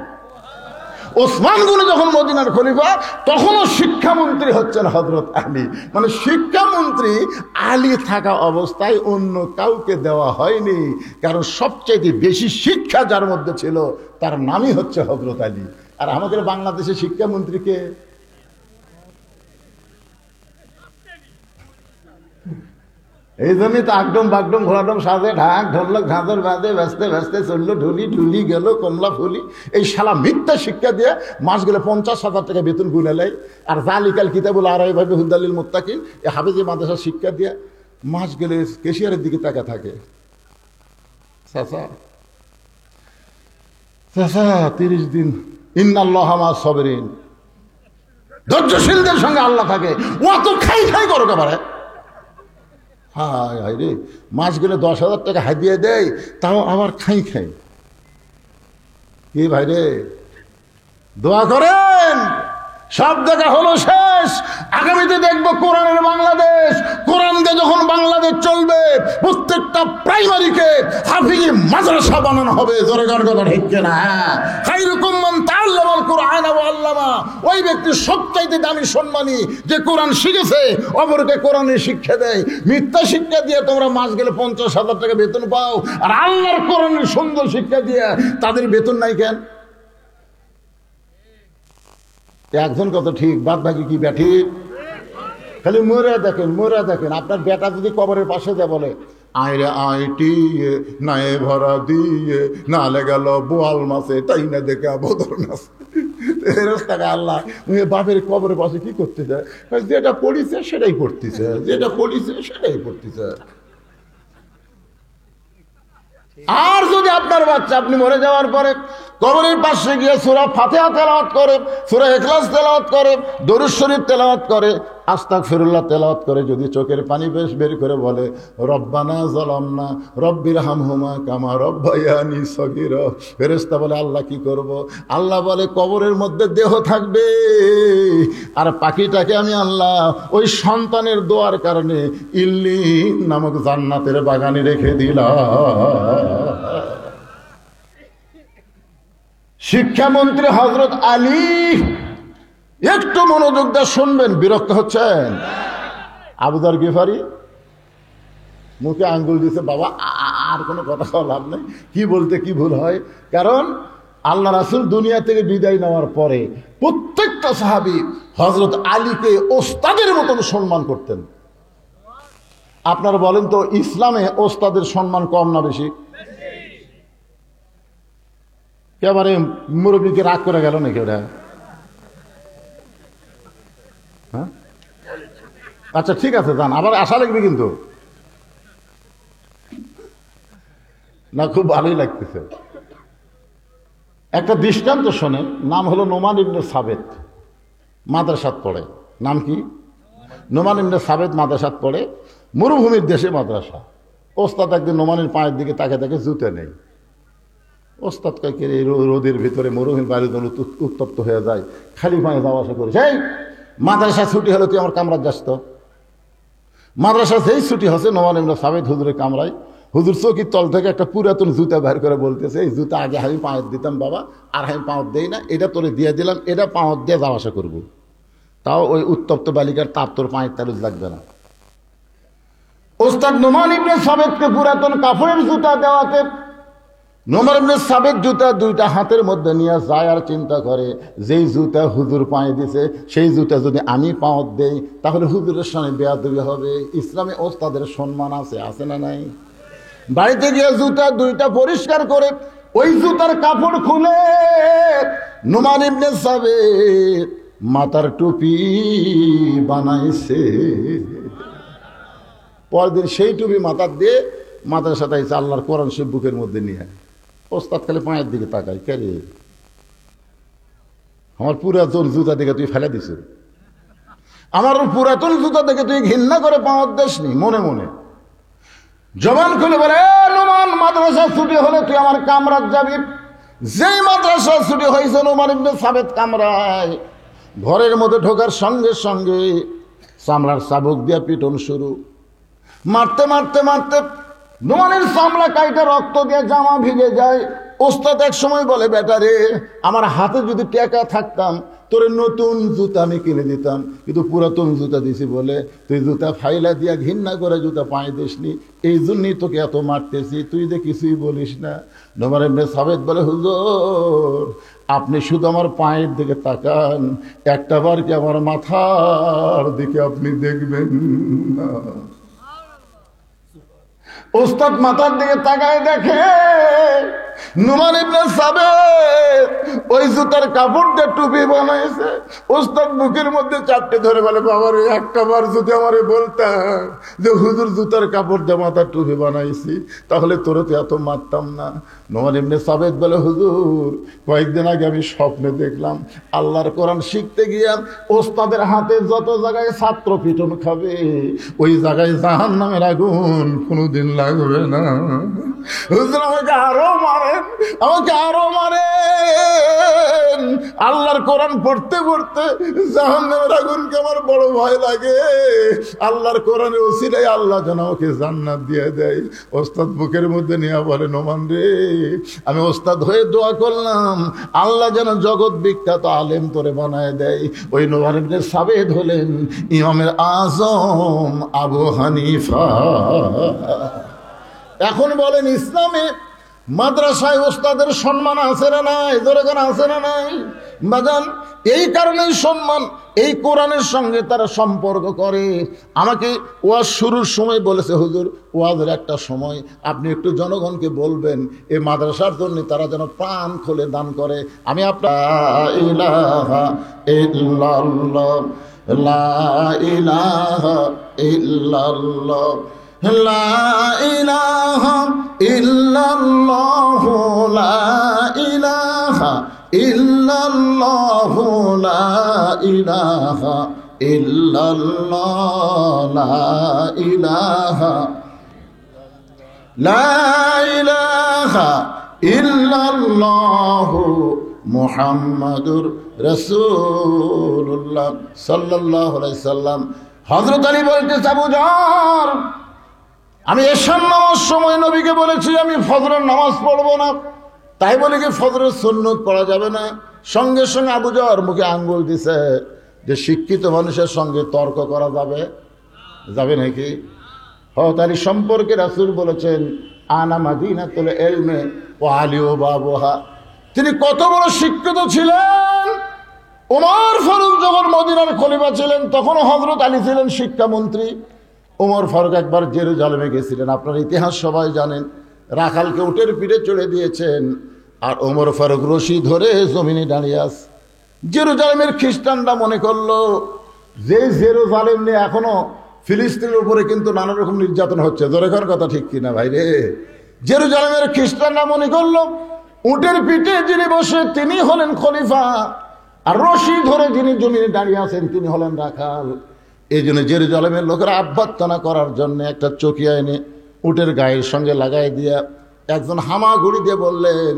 ওসমান গনি যখন মদিনার খলিফা, তখনও শিক্ষামন্ত্রী হচ্ছেন হযরত আলী। মানে শিক্ষামন্ত্রী আলী থাকা অবস্থায় অন্য কাউকে দেওয়া হয়নি, কারণ সবচেয়ে বেশি শিক্ষা যার মধ্যে ছিল তার নামই হচ্ছে হযরত আলী। আর আমাদের বাংলাদেশের শিক্ষামন্ত্রীকে এই জন্যই তো আগডম বাগডম ঘোড়াডম সাজে ঢাক ঢোলক ঝাঁঝর বাজে ব্যস্তে ব্যস্তে চললো ঢুলি ঢুলি গেল কমলা ফুলি। এই শালা মিথ্যা শিক্ষা দিয়ে মাস গেলে 50,000 টাকা বেতন গুলে নেয়। আর জালিকাল কিতাবুল আরাইভাবে হুদালিল মুত্তাকিন, এই হাফেজে মাদ্রাসার শিক্ষা দিয়ে মাস গেলে কেশিয়ারের দিকে তাকা থাকে। চাচা 30 দিন ইন্নাল্লাহা মা'আস সাবিরিন, ধৈর্যশীলদের সঙ্গে আল্লাহ থাকে। ও তো খাই খাই করো একেবারে। হায় হায় রে, মাস গেলে 10,000 টাকা হাদিয়া দেয়, তাও আবার খাই খাই। কি ভাই রে, দোয়া করেন। সব দেখা হলো শেষ, আগামীতে দেখবো কোরআনের বাংলাদেশ। কোরআন দিয়ে যখন বাংলাদেশ চলবে, প্রত্যেকটা প্রাইমারিকে হাফিজি মাদ্রাসা বানানো হবে। জোরে গান কথা ঠিক না? খায়রুকুম মান তাআল্লামাল কুরআন ওয়া আল্লামা। ওই ব্যক্তি সবচাইতে দামি সম্মানী যে কোরআন শিখেছে, অপরকে কোরআনের শিক্ষা দেয়। মিথ্যা শিক্ষা দিয়ে তোমরা মাস গেলে 50,000 টাকা বেতন পাও, আর আল্লাহর কোরআনের সুন্দর শিক্ষা দিয়ে তাদের বেতন নাই কেন? একজন কত ঠিক, বাদ বাকি কি ব্যাঠি? খালি মোরা দেখেন। আপনার বেটা যদি কবরের পাশে যা বলে, আইরে আইটি নাই ভরা দিয়ে নালে গেল বোয়াল মাসে, তাই না দেখে বদল নাচে। আল্লাহ বাপের কবরের পাশে কি করতে চায়? যেটা পড়িছে সেটাই পড়তেছে, যেটা পড়িছে সেটাই পড়তেছে। আর যদি আপনার বাচ্চা আপনি মরে যাওয়ার পরে কবরের পাশে গিয়ে সূরা ফাতিহা তেলাওয়াত করে, সূরা ইখলাস তেলাওয়াত করে, দরুদ শরীফ তেলাওয়াত করে, আস্তাগফিরুল্লাহ তেলাওয়াত করে, যদি চোখের পানি বের করে বলে রব্বানা যালামনা রব্বিরহামহুমা কামা রব্বায়ানি সগীরা, ফেরেশতা বলে আল্লাহ কি করব? আল্লাহ বলে কবরের মধ্যে দেহ থাকবে, আর পাখিটাকে আমি আল্লাহ ওই সন্তানের দোয়ার কারণে ইল্লিন নামক জান্নাতের বাগানে রেখে দিলাম। শিক্ষামন্ত্রী হযরত আলী, একটু মনোযোগ দিয়ে শুনবেন। বিরক্ত হচ্ছেন? আবু যর গিফারি মুখে আঙ্গুল দিছে, বাবা আর কোনো কথা লাভ নেই, কি বলতে কি ভুল হয়। কারণ আল্লাহ রাসূল দুনিয়া থেকে বিদায় নেওয়ার পরে প্রত্যেকটা সাহাবী হযরত আলীকে ওস্তাদের মতন সম্মান করতেন। আপনারা বলেন তো, ইসলামে ওস্তাদের সম্মান কম না বেশি? এবারে মুরব্বীকে রাগ করে গেল নাকি ওরা? হ্যাঁ, আচ্ছা ঠিক আছে, যান, আবার আশা লাগবে কিন্তু না, খুব ভালোই লাগতেছে। একটা দৃষ্টান্ত শোনেন। নাম হলো নোমান ইবনে সাবেত, মাদ্রাসাত পড়ে। নাম কি? নোমান ইবনে সাবেত মাদ্রাসাত পড়ে, মরুভূমির দেশে মাদ্রাসা। ওস্তাদ একদিন নোমানের পায়ের দিকে তাকে জুতে নেই। ওস্তাদ কাকে এই রোদের ভিতরে মরুভূমির বাইরে উত্তপ্ত হয়ে যায়, খালি পায়ে যাওয়া আসা করে। সেই মাদ্রাসা ছুটি হলো, তুই আমার কামরায় যাস তো। মাদ্রাসা যেই ছুটি হচ্ছে, নোমান ইবনে সাবেত হুজুরের কামরায়। হুজুর চৌকির তল থেকে একটা পুরাতন জুতা বের করে বলতেছে, এই জুতা আগে আমি পাঁচ দিতাম বাবা, আর আমি পাঁচ দেই না, এটা তোরে দিয়ে দিলাম, এটা পাঁচ দিয়ে যাওয়া আসা করবো, তাও ওই উত্তপ্ত বালিকার তাপ তোর পায়ের তালুজ লাগবে না। ওস্তাদ নোমান ইবনে সাবেতকে পুরাতন কাফনের জুতা দেওয়াতে নোমান ইবনে সাবেত জুতা দুইটা হাতের মধ্যে নিয়ে যায় আর চিন্তা করে, যেই জুতা হুজুর পায়ে দিছে সেই জুতা যদি আমি পাওয়াত দেই তাহলে হুজুরের সামনে বেয়াদবি হবে। ইসলামে ওস্তাদের সম্মান আছে না নাই? বাড়িতে গিয়ে জুতা দুইটা পরিষ্কার করে ওই জুতার কাপড় খুলে নোমান ইবনে সাবেত মাথার টুপি বানাইছে। পরদিন সেই টুপি মাথার দিয়ে মাথার সাথে আল্লাহর কোরআন শরীফ বুকের মধ্যে নিয়ে ওস্তাদ খালি পায়ের দিকে তাকায়, কে রে আমার পুরাতন জুতা দেখে তুই ফেলে দিস, আমার পুরাতন জুতা দেখে তুই ঘৃণা করে পাওয়ার দেশ নি। মনে মনে জবান খুলে বলে, নোমান মাদ্রাসা ছুটি হলে তুই আমার কামরাত যাবি। যেই মাদ্রাসা ছুটি হয়েছে নোমান ইবনে সাবেত কামরায়, ঘরের মধ্যে ঢোকার সঙ্গে সঙ্গে চামড়ার চাবুক দিয়া পিটন শুরু। মারতে মারতে মারতে নোমানের চামড়া কাইটা রক্ত দিয়ে জামা ভিজে যায়। ওস্তাদ এক সময় বলে, বেটা রে, আমার হাতে যদি টাকা থাকতাম তোরে নতুন জুতা আমি কিনে দিতাম, কিন্তু পুরাতন জুতা দিছি বলে তুই জুতা ফাইলা দিয়া ঘৃণা করে জুতা পায়ে দিসনি, এই জন্যই তোকে এত মারতেছি, তুই যে কিছুই বলিস না। নোমান ইবনে সাবেত বলে, হুজুর আপনি শুধু আমার পায়ের দিকে তাকান, একটা বার কি আমার মাথার দিকে আপনি দেখবেন না? ওস্তাদ মাথার দিকে তাকায় দেখে নোমান ইবনে সাবেত ওই জুতার কাপড় দিয়ে টুপি বানাইছে। ওস্তাদ বুকের মধ্যে চাপটে ধরে বলে, বাবার একটা বার যদি আমারে বলতাম যে হুজুর জুতার কাপড় দিয়ে মাথার টুপি বানাইছি তাহলে তোর তো এত মারতাম না। নোমান ইবনে সাবেত বলে, হুজুর কয়েকদিন আগে আমি স্বপ্নে দেখলাম আল্লাহর কোরআন শিখতে গিয়া ওস্তাদের হাতে যত জায়গায় ছাত্র পিটন খাবে ওই জায়গায় জাহান্নামের আগুন কোনোদিন লাগবে না। হুজুর আমাকে আরো মারেন, আমাকে আরো মারেন। আল্লাহর কোরআন পড়তে পড়তে জাহান্নামের আগুনকে আমার বড় ভয় লাগে। আল্লাহর কোরআনের ওসিলায় আল্লাহ যেন ওকে জান্নাত দিয়ে দেয়। ওস্তাদ বুকের মধ্যে নিয়ে বলে, নোমান রে, আমি ওস্তাদ হয়ে দোয়া করলাম আল্লাহ যেন জগৎ বিখ্যাত আলেম তোরে বানায় দেয়। ওই নোমান ইবনে সাবেত হলেন ইমামের আজম আবু হানিফা। এখন বলেন, ইসলামে মাদ্রাসায় ওস্তাদের সম্মান আছে না নাই? জোরে করে আছে না নাই? বাজান, এই কারণেই সম্মান, এই কোরআনের সঙ্গে তারা সম্পর্ক করে। আমাকে ওয়াজ শুরুর সময় বলেছে, হুজুর ওয়াজের একটা সময় আপনি একটু জনগণকে বলবেন এই মাদ্রাসার জন্য তারা যেন প্রাণ খুলে দান করে। আমি আপনার ইলাহা ইল্লাল্লাহ লা ইলাহা ইল্লাল্লাহ লা ইলাহা ইল্লাল্লাহু লা ইলাহা ইল্লাল্লাহু লা ইলাহা ইল্লাল্লাহ লা ইলাহা লা ইলাহা ইল্লাল্লাহু মুহাম্মাদুর রাসূলুল্লাহ সাল্লাল্লাহু আলাইহি সাল্লাম। হযরত আলী বলতেছে, আবু জার, আমি এশার নামাজ সময় নবীকে বলেছি আমি ফজরের নামাজ পড়বো না, তাই বলে কি ফজরের সুন্নত পড়া যাবে না? সঙ্গে সঙ্গে আবু জার মুখে আঙ্গুল দিছে যে শিক্ষিত মানুষের সঙ্গে তর্ক করা যাবে যাবে নাকি? হযরত আলী সম্পর্কে রাসূল বলেছেন, আনা মাদিনাতুল ইলমি ওয়া আলিউ বাবুহা। তিনি কত বড় শিক্ষিত ছিলেন। ওমর ফারুক যখন মদিনার খলিফা ছিলেন তখন হযরত আলী ছিলেন শিক্ষামন্ত্রী। ওমর ফারুক একবার জেরুজালেমে গেছিলেন, আপনার ইতিহাস সবাই জানেন। রাখালকে উটের পিঠে চড়ে দিয়েছেন আর ওমর ফারুক রশি ধরে জমিনে দাঁড়িয়ে আছে। জেরুজালেমের খ্রিস্টানরা মনে করলো যে জেরুজালেম নিয়ে এখনো ফিলিস্তিনের উপরে কিন্তু নানা রকম নির্যাতন হচ্ছে। জোরেখার কথা ঠিক কিনা ভাই রে? জেরুজালেমের খ্রিস্টানরা মনে করলো উটের পিঠে যিনি বসে তিনি হলেন খলিফা, আর রশি ধরে যিনি জমিনে দাঁড়িয়ে আছেন তিনি হলেন রাখাল। এই জন্য জেরুজালেমের লোকেরা আভ্যর্থনা করার জন্য একটা চকিয়া এনে উটের গায়ের সঙ্গে লাগাই দিয়া একজন হামাগুড়ি দিয়ে বললেন,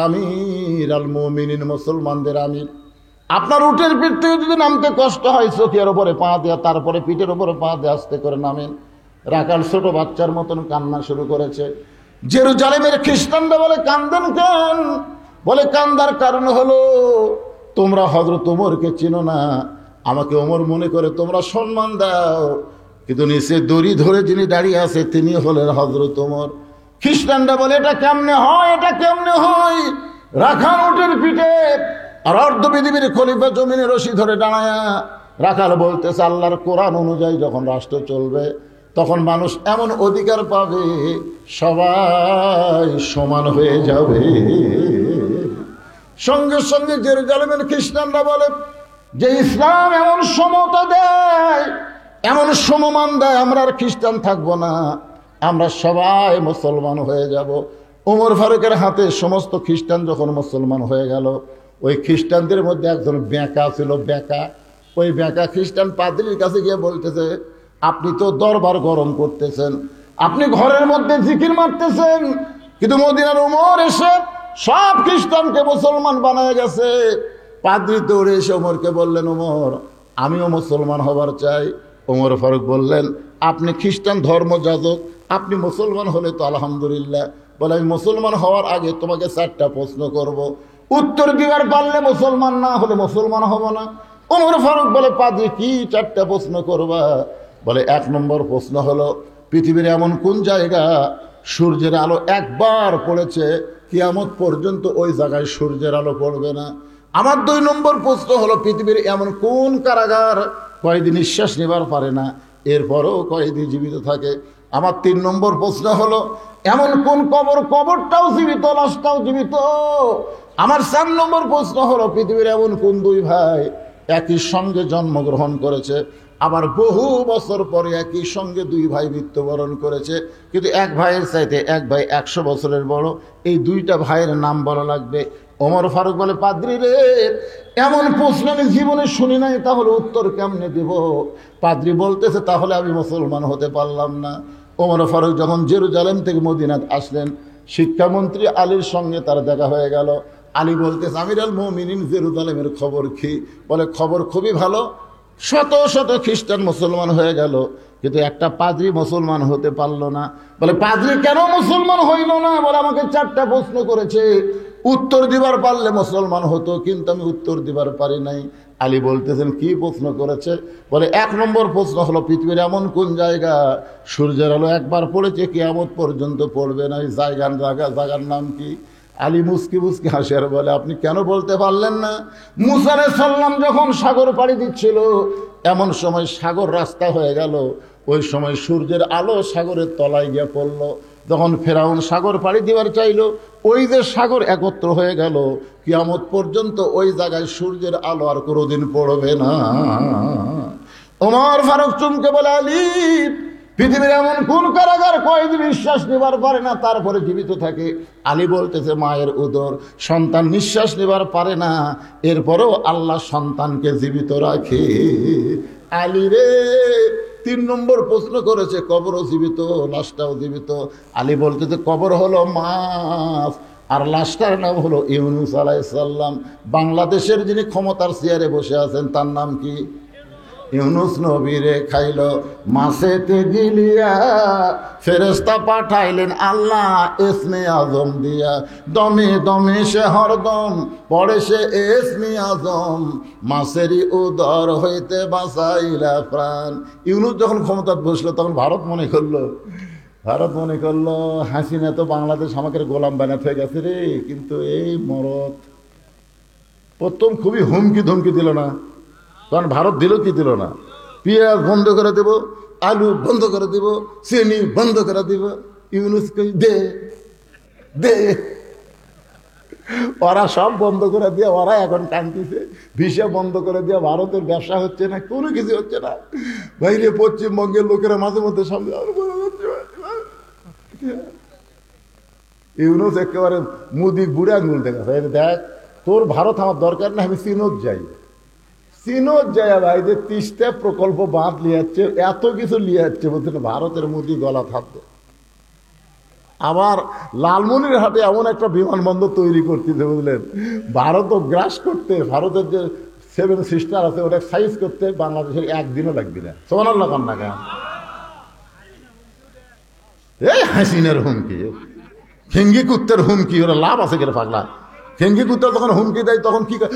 আমির আল মুমিনিন, মুসলমানদের আমির, আপনার উটের পিঠ থেকে যদি নামতে কষ্ট হয় চকিয়ার উপরে পা দেয়া, তারপরে পিঠের উপরে পা দিয়ে আস্তে করে নামেন। রাখাল ছোট বাচ্চার মতন কান্না শুরু করেছে। জেরুজালেমের খ্রিস্টানরা বলে, কান্দেন কেন? বলে, কান্দার কারণ হলো তোমরা হযরত ওমরকে চিনো না, আমাকে ওমর মনে করে তোমরা সম্মান দাও। কিন্তু নিচে দড়ি ধরে যিনি দাঁড়িয়ে আছে তিনি হলেন হযরত ওমর। খ্রিস্টানরা বলে এটা কেমনে হয়, এটা কেমনে হয়? রাখাল উটের পিঠে আর অর্ধ পৃথিবীর খলিফা জমিনে রশি ধরে দাঁড়ায়া। রাখাল বলতেছে আল্লাহর কোরআন অনুযায়ী যখন রাষ্ট্র চলবে তখন মানুষ এমন অধিকার পাবে সবাই সমান হয়ে যাবে। সঙ্গে সঙ্গে জেরুজালেমের খ্রিস্টানরা বলে যে ইসলাম এমন সমতা দেয়, এমন সমমান দেয়, আমরা আর খ্রিস্টান থাকবো না, আমরা সবাই মুসলমান হয়ে যাব। ওমর ফারুকের হাতে সমস্ত খ্রিস্টান যখন মুসলমান হয়ে গেল, ওই খ্রিস্টানদের মধ্যে একজন বেঁকা ছিল, বেঁকা। ওই বেঁকা খ্রিস্টান পাদ্রীর কাছে গিয়ে বলতেছে আপনি তো দরবার গরম করতেছেন, আপনি ঘরের মধ্যে জিকির মারতেছেন, কিন্তু মদিনার ওমর এসে সব খ্রিস্টানকে মুসলমান বানায় গেছে। পাদ্রী দৌড়ে এসে ওমরকে বললেন ওমর আমিও মুসলমান হবার চাই। ওমর ফারুক বললেন আপনি খ্রিস্টান ধর্মযাজক, আপনি মুসলমান হলে তো আলহামদুলিল্লাহ। বলে আমি মুসলমান হওয়ার আগে তোমাকে 4টা প্রশ্ন করব, উত্তর দিবার পারলে মুসলমান, না হলে মুসলমান হব না। ওমর ফারুক বলে পাদ্রী কি 4টা প্রশ্ন করবা? বলে 1 নম্বর প্রশ্ন হলো পৃথিবীর এমন কোন জায়গা সূর্যের আলো একবার পড়েছে কিয়ামত পর্যন্ত ওই জায়গায় সূর্যের আলো পড়বে না। আমার 2 নম্বর প্রশ্ন হলো পৃথিবীর এমন কোন কারাগার কয়েদি নিঃশ্বাস নেবার পারে না এরপরও কয়েদি জীবিত থাকে। আমার 3 নম্বর প্রশ্ন হলো এমন কোন কবর, কবরটাও জীবিত, লাশটাও জীবিত। আমার 4 নম্বর প্রশ্ন হলো পৃথিবীর এমন কোন 2 ভাই একই সঙ্গে জন্মগ্রহণ করেছে, আবার বহু বছর পরে একই সঙ্গে 2 ভাই মৃত্যুবরণ করেছে, কিন্তু এক ভাইয়ের চাইতে এক ভাই 100 বছরের বড়। এই 2টা ভাইয়ের নাম বলা লাগবে। ওমর ফারুক বলে পাদ্রী রে এমন প্রশ্ন আমি জীবনে শুনি নাই, তাহলে উত্তর কেমনে দিব? পাদ্রী বলতেছে তাহলে আমি মুসলমান হতে পারলাম না। ওমর ফারুক যখন জেরুজালেম থেকে মদিনাত আসলেন, শিক্ষামন্ত্রী আলীর সঙ্গে তার দেখা হয়ে গেল। আলী বলতেছে আমিরুল মুমিনিন জেরুজালেমের খবর কি? বলে খবর খুবই ভালো, শত শত খ্রিস্টান মুসলমান হয়ে গেল, কিন্তু একটা পাদ্রী মুসলমান হতে পারলো না। বলে পাদ্রী কেন মুসলমান হইল না? বলে আমাকে 4টা প্রশ্ন করেছে, উত্তর দিবার পারলে মুসলমান হতো, কিন্তু আমি উত্তর দিবার পারি নাই। আলী বলতেছেন কি প্রশ্ন করেছে? বলে 1 নম্বর প্রশ্ন হলো পৃথিবীর এমন কোন জায়গা সূর্যের আলো একবার পড়েছে কিয়ামত পর্যন্ত পড়বে না, এই জায়গার নাম কি? আলী মুস্কি মুস্কি হাসি আর বলে আপনি কেন বলতে পারলেন না? মুসা আলাইহিস সালাম যখন সাগর পাড়ি দিচ্ছিল এমন সময় সাগর রাস্তা হয়ে গেল, ওই সময় সূর্যের আলো সাগরের তলায় গিয়ে পড়ল। যখন ফেরাউন সাগর পাড়ি দিবার চাইল, ওই যে সাগর একত্র হয়ে গেল, কিয়ামত পর্যন্ত ওই জায়গায় সূর্যের আলো আর কোনোদিন পড়বে না। ওমর ফারুক চুমকে বলে আলী পৃথিবীর এমন কোন কারাগার কয়েদি নিঃশ্বাস নেবার পারে না তারপরে জীবিত থাকে? আলী বলতেছে মায়ের উদর, সন্তান নিঃশ্বাস নেবার পারে না এরপরেও আল্লাহ সন্তানকে জীবিত রাখে। আলী রে 3 নম্বর প্রশ্ন করেছে কবরও জীবিত, লাশটাও জীবিত। আলী বলতেছে কবর হলো মাছ আর লাশটার নাম হলো ইউনুস আলাইহিস সালাম। বাংলাদেশের যিনি ক্ষমতার চেয়ারে বসে আছেন তার নাম কি? ইউনুস নবীরে খাইল মাছেতে গিলিয়া, ফেরেশতা পাঠাইলেন আল্লাহ ইসমে আজম দিয়া, দমে দমে সে হরদম পড়ে সে ইসমে আজম, মাছেরই উদর হইতে বাঁচাইলা প্রাণ। ইউনুস যখন ক্ষমতায় বসলো তখন ভারত মনে করলো হাসিনা তো বাংলাদেশ আমাকে গোলাম বানাতে হয়ে গেছে রে। কিন্তু এই মরদ প্রথম খুবই হুমকি ধমকি দিল না, কারণ ভারত দিল কি দিল না? পেঁয়াজ বন্ধ করে দেব, আলু বন্ধ করে দেব, চিনি বন্ধ করে দেব। ইউনুস কই দে দে, ওরা সব বন্ধ করে দিয়ে ওরা এখন টানতেছে, ভিসা বন্ধ করে দিয়ে ভারতের ব্যবসা হচ্ছে না, কোনো কিছু হচ্ছে না। বাইরে পশ্চিমবঙ্গের লোকেরা মাঝে মধ্যে সামনে ইউনুস একেবারে মুদি বুড়ে আঙুল দেখাচ্ছে, দেখ তোর ভারত আমার দরকার না, আমি চীনত যাই। চীনত যায় ভাই যে 30টা প্রকল্প বাঁধ লিয়াচ্ছে, এত কিছু লিয়াচ্ছে, বলছে ভারতের মুদি গলা থাকতো। আবার লালমনিরহাটে এমন একটা বিমানবন্দর তৈরি করতেছে বুঝলেন, ভারতও গ্রাস করতে, ভারতের যে 7 সিস্টার আছে ওটা সাইজ করতে বাংলাদেশের একদিনও লাগবে না। সুবহানাল্লাহ কান্না গান। এই হাসিনার হুমকি, খেঙ্গি কুত্তের হুমকি, ওরা লাভ আছে কেন পাগলা? খেঙ্গি কুত্তা যখন হুমকি দেয় তখন কি করে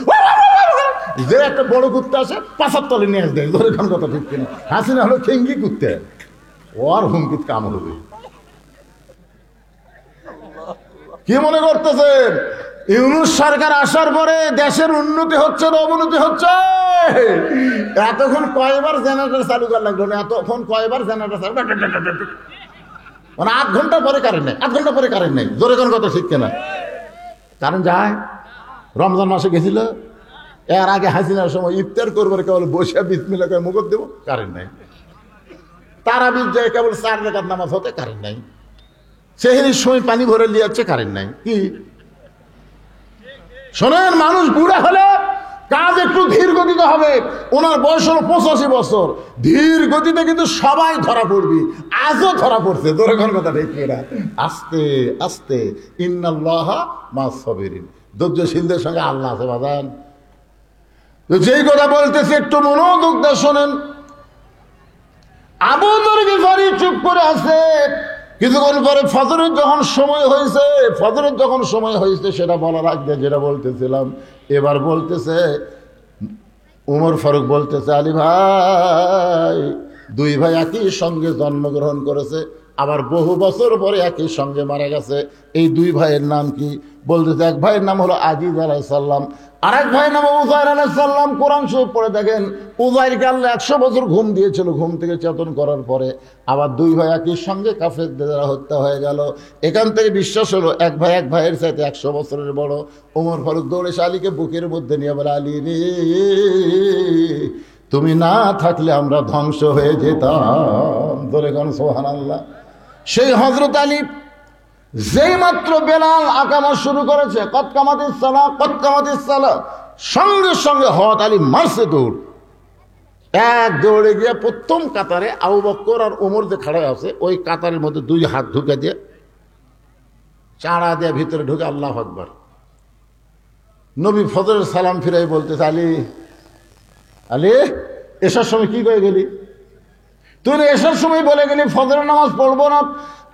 যে একটা বড় কুত্তে আসে পাশার তলে নিয়ে দেয়, ধরে খান কথা ঠিক কিনা। হাসিনা হলো খেঙ্গি কুত্তে, ওর হুমকিত কাম হবে। কি মনে করতেছেন ইউনূস সরকার আসার পরে দেশের উন্নতি হচ্ছে না অবনতি হচ্ছে? এতক্ষণ কয়বার জেনারেটর চালু করা লাগলো না, এতক্ষণ কয়বার জেনারেটর চালু, মানে 8 ঘন্টা পরে কারেন্ট নেই, 8 ঘন্টা পরে কারেন্ট নেই, জোরে কোন কথা ঠিক কিনা? কারেন্ট যায়। রমজান মাসে গেছিল, এর আগে হাসিনার সময় ইফতার করবার কেবল বসে বিসমিল্লাহ করে মুখত দেবো, কারেন্ট নাই। তারাবির যায় কেবল 4 রাকাত নামাজ হতে কারেন্ট নাই। সেহরির সময় পানি ভরে লিয়াচ্ছে, কারেন্ট নাই। কি শোনেন, মানুষ বুড়া হলে কাজ একটু ধীর গতিতে হবে। ওনার বয়স হলো 85 বছর, ধীর গতিতে কিন্তু সবাই ধরা পড়বি। আজও ধরা পড়ছে, তোর কোন কথা ঠিক না? আস্তে আস্তে, ইন্নাল্লাহা মাস সাবিরিন, ধৈর্যশীলদের সঙ্গে আল্লাহ আছে বাজান। তো যেই কথা বলতেছে একটু মনোযোগ দিয়ে শোনেন। আবু যর গিফারি চুপ করে আছে। কিছুক্ষণ পরে ফজরের যখন সময় হয়েছে, সেটা বলার আগে যেটা বলতেছিলাম, এবার বলতেছে উমর ফারুক বলতেছে, আলী ভাই, 2 ভাই একই সঙ্গে জন্মগ্রহণ করেছে, আবার বহু বছর পরে একই সঙ্গে মারা গেছে। এই 2 ভাইয়ের নাম কি? বলতেছে এক ভাইয়ের নাম হলো আজিজ আলাইহিস সালাম, আর এক ভাইয়ের নাম উযাইর আলাইহিস সালাম। কোরআন শরীফ পড়ে দেখেন, উযাইরকে আল্লাহ 100 বছর ঘুম দিয়েছিল, ঘুম থেকে চেতন করার পরে আবার 2 ভাই একই সঙ্গে কাফেরদের দ্বারা হত্যা হয়ে গেল। এখান থেকে বিশ্বাস হলো এক ভাইয়ের চাইতে 100 বছরের বড়। ওমর ফারুক দৌড়ে এসে আলীকে বুকের মধ্যে নিয়ে বলে, আলী রে, তুমি না থাকলে আমরা ধ্বংস হয়ে যেতাম। ধরে কোন সুবহানাল্লাহ। সেই হযরত আলী যেই মাত্র বেলাল আকামত শুরু করেছে, কদ কামাতিস সালাহ, সঙ্গে সঙ্গে হযরত আলী মারছে দৌড়। এক দৌড়ে গিয়ে প্রথম কাতারে আবু বকর আর ওমর যে খাড়া আছে, ওই কাতারের মধ্যে 2 হাত ঢুকে দিয়ে চাড়া দিয়ে ভিতরে ঢুকে আল্লাহু আকবার। নবী ফজরের সালাম ফিরাই বলতেছে, আলী এসার সময় কি করে গেলি? তুই এসার সময় বলে গেলি ফজরের নামাজ পড়বো না,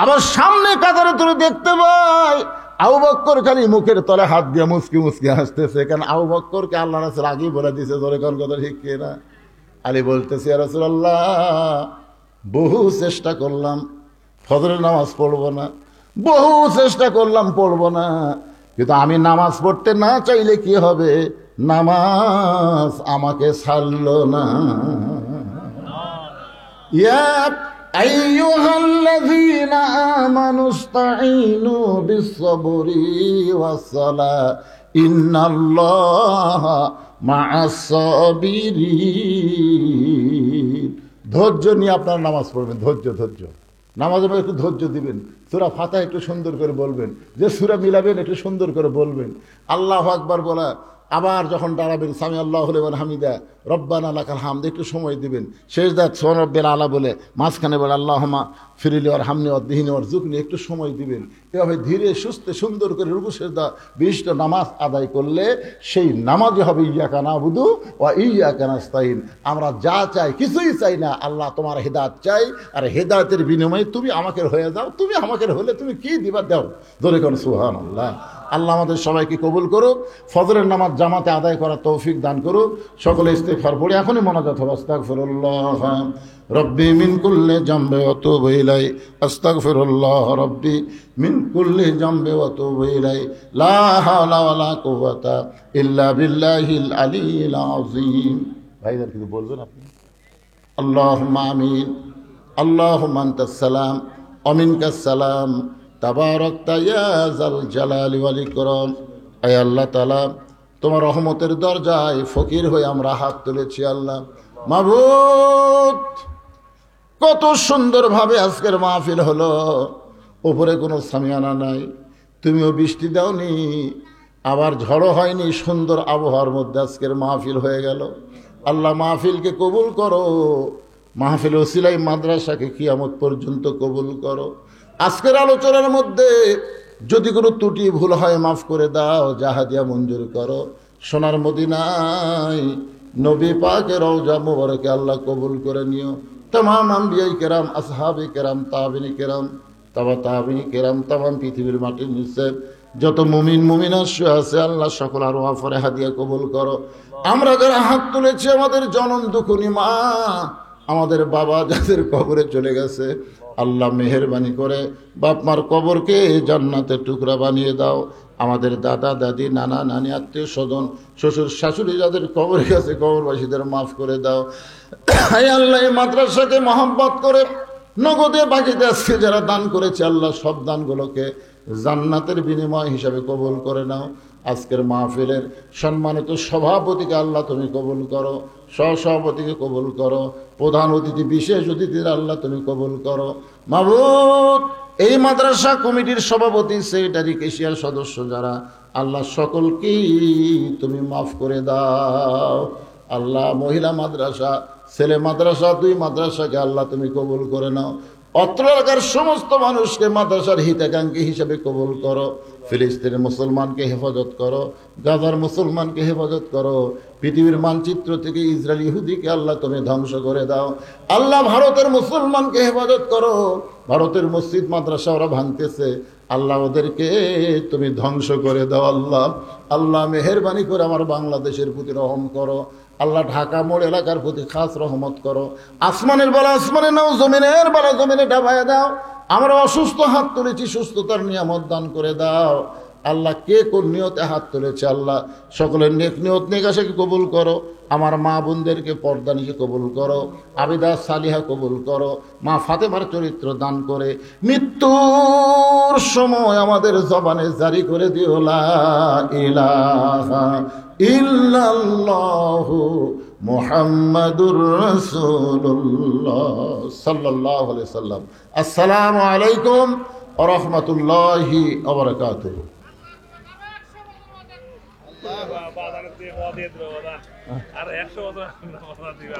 আবার সামনে কাতারে তুই দেখতে পাই আবু বকর খালি মুখের তলে হাত দিয়ে মুসকি মুসকি হাসতেছে। কেন? আবু বকরকে আল্লাহ রাসূল আগেই বলে দিয়েছে, ধরে কোন কথা ঠিক কিনা? আলী বলতেছে, ইয়া রাসূলুল্লাহ, বহু চেষ্টা করলাম ফজরের নামাজ পড়বো না, বহু চেষ্টা করলাম পড়বো না, কিন্তু আমি নামাজ পড়তে না চাইলে কি হবে? নামাজ আমাকে ছাড়লো না। ইয়া আইয়ুহাল্লাযীনা আমানুস্তাঈনু বিস-সাবরি ওয়াস-সালাহ ইন্নাল্লাহা মা'আস-সাবিরিন। ধৈর্য নিয়ে আপনারা নামাজ পড়বেন, ধৈর্য। নামাজের মধ্যে একটু ধৈর্য দিবেন। সূরা ফাতিহা একটু সুন্দর করে বলবেন, যে সূরা মিলাবেন একটু সুন্দর করে বলবেন। আল্লাহু আকবার বলা, আবার যখন দাঁড়াবেন সামি আল্লাহু লিমান হামিদা, রব্বানা লাকাল হামদ, একটু সময় দিবেন। শেষদাত সুবহান রাব্বিল আলা বলে মাঝখানে বলে আল্লাহুম্মা ফিরলি ওয়ার হামনি ওয়াদহিনি ওয়ারযুকনি, একটু সময় দিবেন। এভাবে ধীরে সুস্থে সুন্দর করে রুকু সিজদা বিশিষ্ট নামাজ আদায় করলে সেই নামাজই হবে ইয়াকা নাবুদু ওয়া ইয়াকা নাস্তাইন। আমরা যা চাই কিছুই চাই না, আল্লাহ তোমার হেদায়েত চাই, আর হেদায়েতের বিনিময়ে তুমি আমাকে হয়ে যাও। তুমি আমাকে হলে তুমি কি দিবা দাও। ধরে কোন সুবহানাল্লাহ। আল্লাহ আমাদের সবাইকে কবুল করুক, ফজরের নামাজ জামাতে আদায় করার তৌফিক দান করুক। সকলে ইস্তিগফার পড়ে এখনই মোনাজাত হবে। আস্তাগফিরুল্লাহ রব্বি মিন কুল্লি জামবি ওয়া তুবু ইলাই, আস্তাগফিরুল্লাহ রব্বি মিন কুল্লি জামবি ওয়া তুবু ইলাই, লা হাওলা ওয়ালা কুওয়াতা ইল্লা বিল্লাহিল আলিয়্যিল আযীম। ভাইদের কিছু বলবেন আপনি? আল্লাহুম্মা আমিন। আল্লাহুম্মা আনতাস সালাম ওয়া মিনকাস সালাম, তাবারাকতা ইয়া যাল জালালি ওয়াল ইকরাম। আয় আল্লাহ তাআলা, তোমার রহমতের দরজায় ফকির হয়ে আমরা হাত তুলেছি। আল্লাহ মাবুদ, কত সুন্দরভাবে আজকের মাহফিল হলো। ওপরে কোনো সামিয়ানা নাই, তুমিও বৃষ্টি দাওনি, আবার ঝড়ও হয়নি, সুন্দর আবহাওয়ার মধ্যে আজকের মাহফিল হয়ে গেল। আল্লাহ মাহফিলকে কবুল করো, মাহফিল ওসিলাই মাদ্রাসাকে কিয়ামত পর্যন্ত কবুল করো। আজকের আলোচনার মধ্যে যদি কোনো ত্রুটি ভুল হয় মাফ করে দাও, জাহাদিয়া মঞ্জুর করো। সোনার মদিনায় নবী পাকের রওজা মুবারকে আল্লাহ কবুল করে নিও। तमाम আম্বিয়ায়ে কেরাম, আসহাবে কেরাম, তাবিনী কেরাম, তাবা তাবিনী কেরাম, তামাম পৃথিবীর মাটির নিচে যত মুমিন মুমিনা শুয়ে আছে আল্লাহ সকল আর ওয়াফরে হাদিয়া কবুল করো। আমরা যারা হাত তুলেছি আমাদের জনম দুঃখনী মা, আমাদের বাবা যাদের কবরে চলে গেছে, আল্লাহ মেহেরবানি করে বাপ মার কবরকে জান্নাতের টুকরা বানিয়ে দাও। আমাদের দাদা দাদি নানা নানি আত্মীয় স্বজন শ্বশুর শাশুড়ি যাদের কবরে গেছে কবরবাসীদের মাফ করে দাও। আল্লাহ এই মাদ্রাসাকে মহব্বত করে নগদে বাকিতে আজকে যারা দান করেছে আল্লাহ সব দানগুলোকে জান্নাতের বিনিময় হিসাবে কবুল করে নাও। আজকের মাহফিলের সম্মানিত সভাপতিকে আল্লাহ তুমি কবুল করো, সহসভাপতিকে কবুল করো, প্রধান অতিথি বিশেষ অতিথির আল্লাহ তুমি কবুল করো। মাবুদ এই মাদ্রাসা কমিটির সভাপতি সেক্রেটারি কেশিয়ার সদস্য যারা আল্লাহ সকলকেই তুমি মাফ করে দাও। আল্লাহ মহিলা মাদ্রাসা ছেলে মাদ্রাসা দুই মাদ্রাসাকে আল্লাহ তুমি কবুল করে নাও। অত্র এলাকার সমস্ত মানুষকে মাদ্রাসার হিতাকাঙ্ক্ষী হিসেবে কবুল করো। ফিলিস্তিনের মুসলমানকে হেফাজত করো, গাজার মুসলমানকে হেফাজত করো। পৃথিবীর মানচিত্র থেকে ইসরায়েল ইহুদিকে আল্লাহ তুমি ধ্বংস করে দাও। আল্লাহ ভারতের মুসলমানকে হেফাজত করো। ভারতের মসজিদ মাদ্রাসা ওরা ভাঙতেছে, আল্লাহ ওদেরকে তুমি ধ্বংস করে দাও। আল্লাহ আল্লাহ মেহেরবানি করে আমার বাংলাদেশের প্রতি রহম করো। আল্লাহ ঢাকা মোড় এলাকার প্রতি খাস রহমত করো। আসমানের বেলা আসমানে নাও, জমিনের বেলা জমিনে ডাবায় দাও। আমরা অসুস্থ হাত তুলেছি, সুস্থতার নিয়ামত দান করে দাও। আল্লাহ কে কোন নিয়তে হাত তুলেছে আল্লাহ সকলের নেক নিয়ত নেকাশাকে কবুল করো। আমার মা বোনদেরকে পর্দানিকে কবুল করো, আবিদা সালিহা কবুল করো। মা ফাতেমার চরিত্র দান করে মৃত্যুর সময় আমাদের জবানে জারি করে দিও লা ইলাহা ইল্লাল্লাহু মুহাম্মাদুর রাসূলুল্লাহ সাল্লাল্লাহু আলাইহি সাল্লাম। আসসালামু আলাইকুম ওয়া রাহমাতুল্লাহি ওয়া বারাকাতুহু। আর 100 দিবে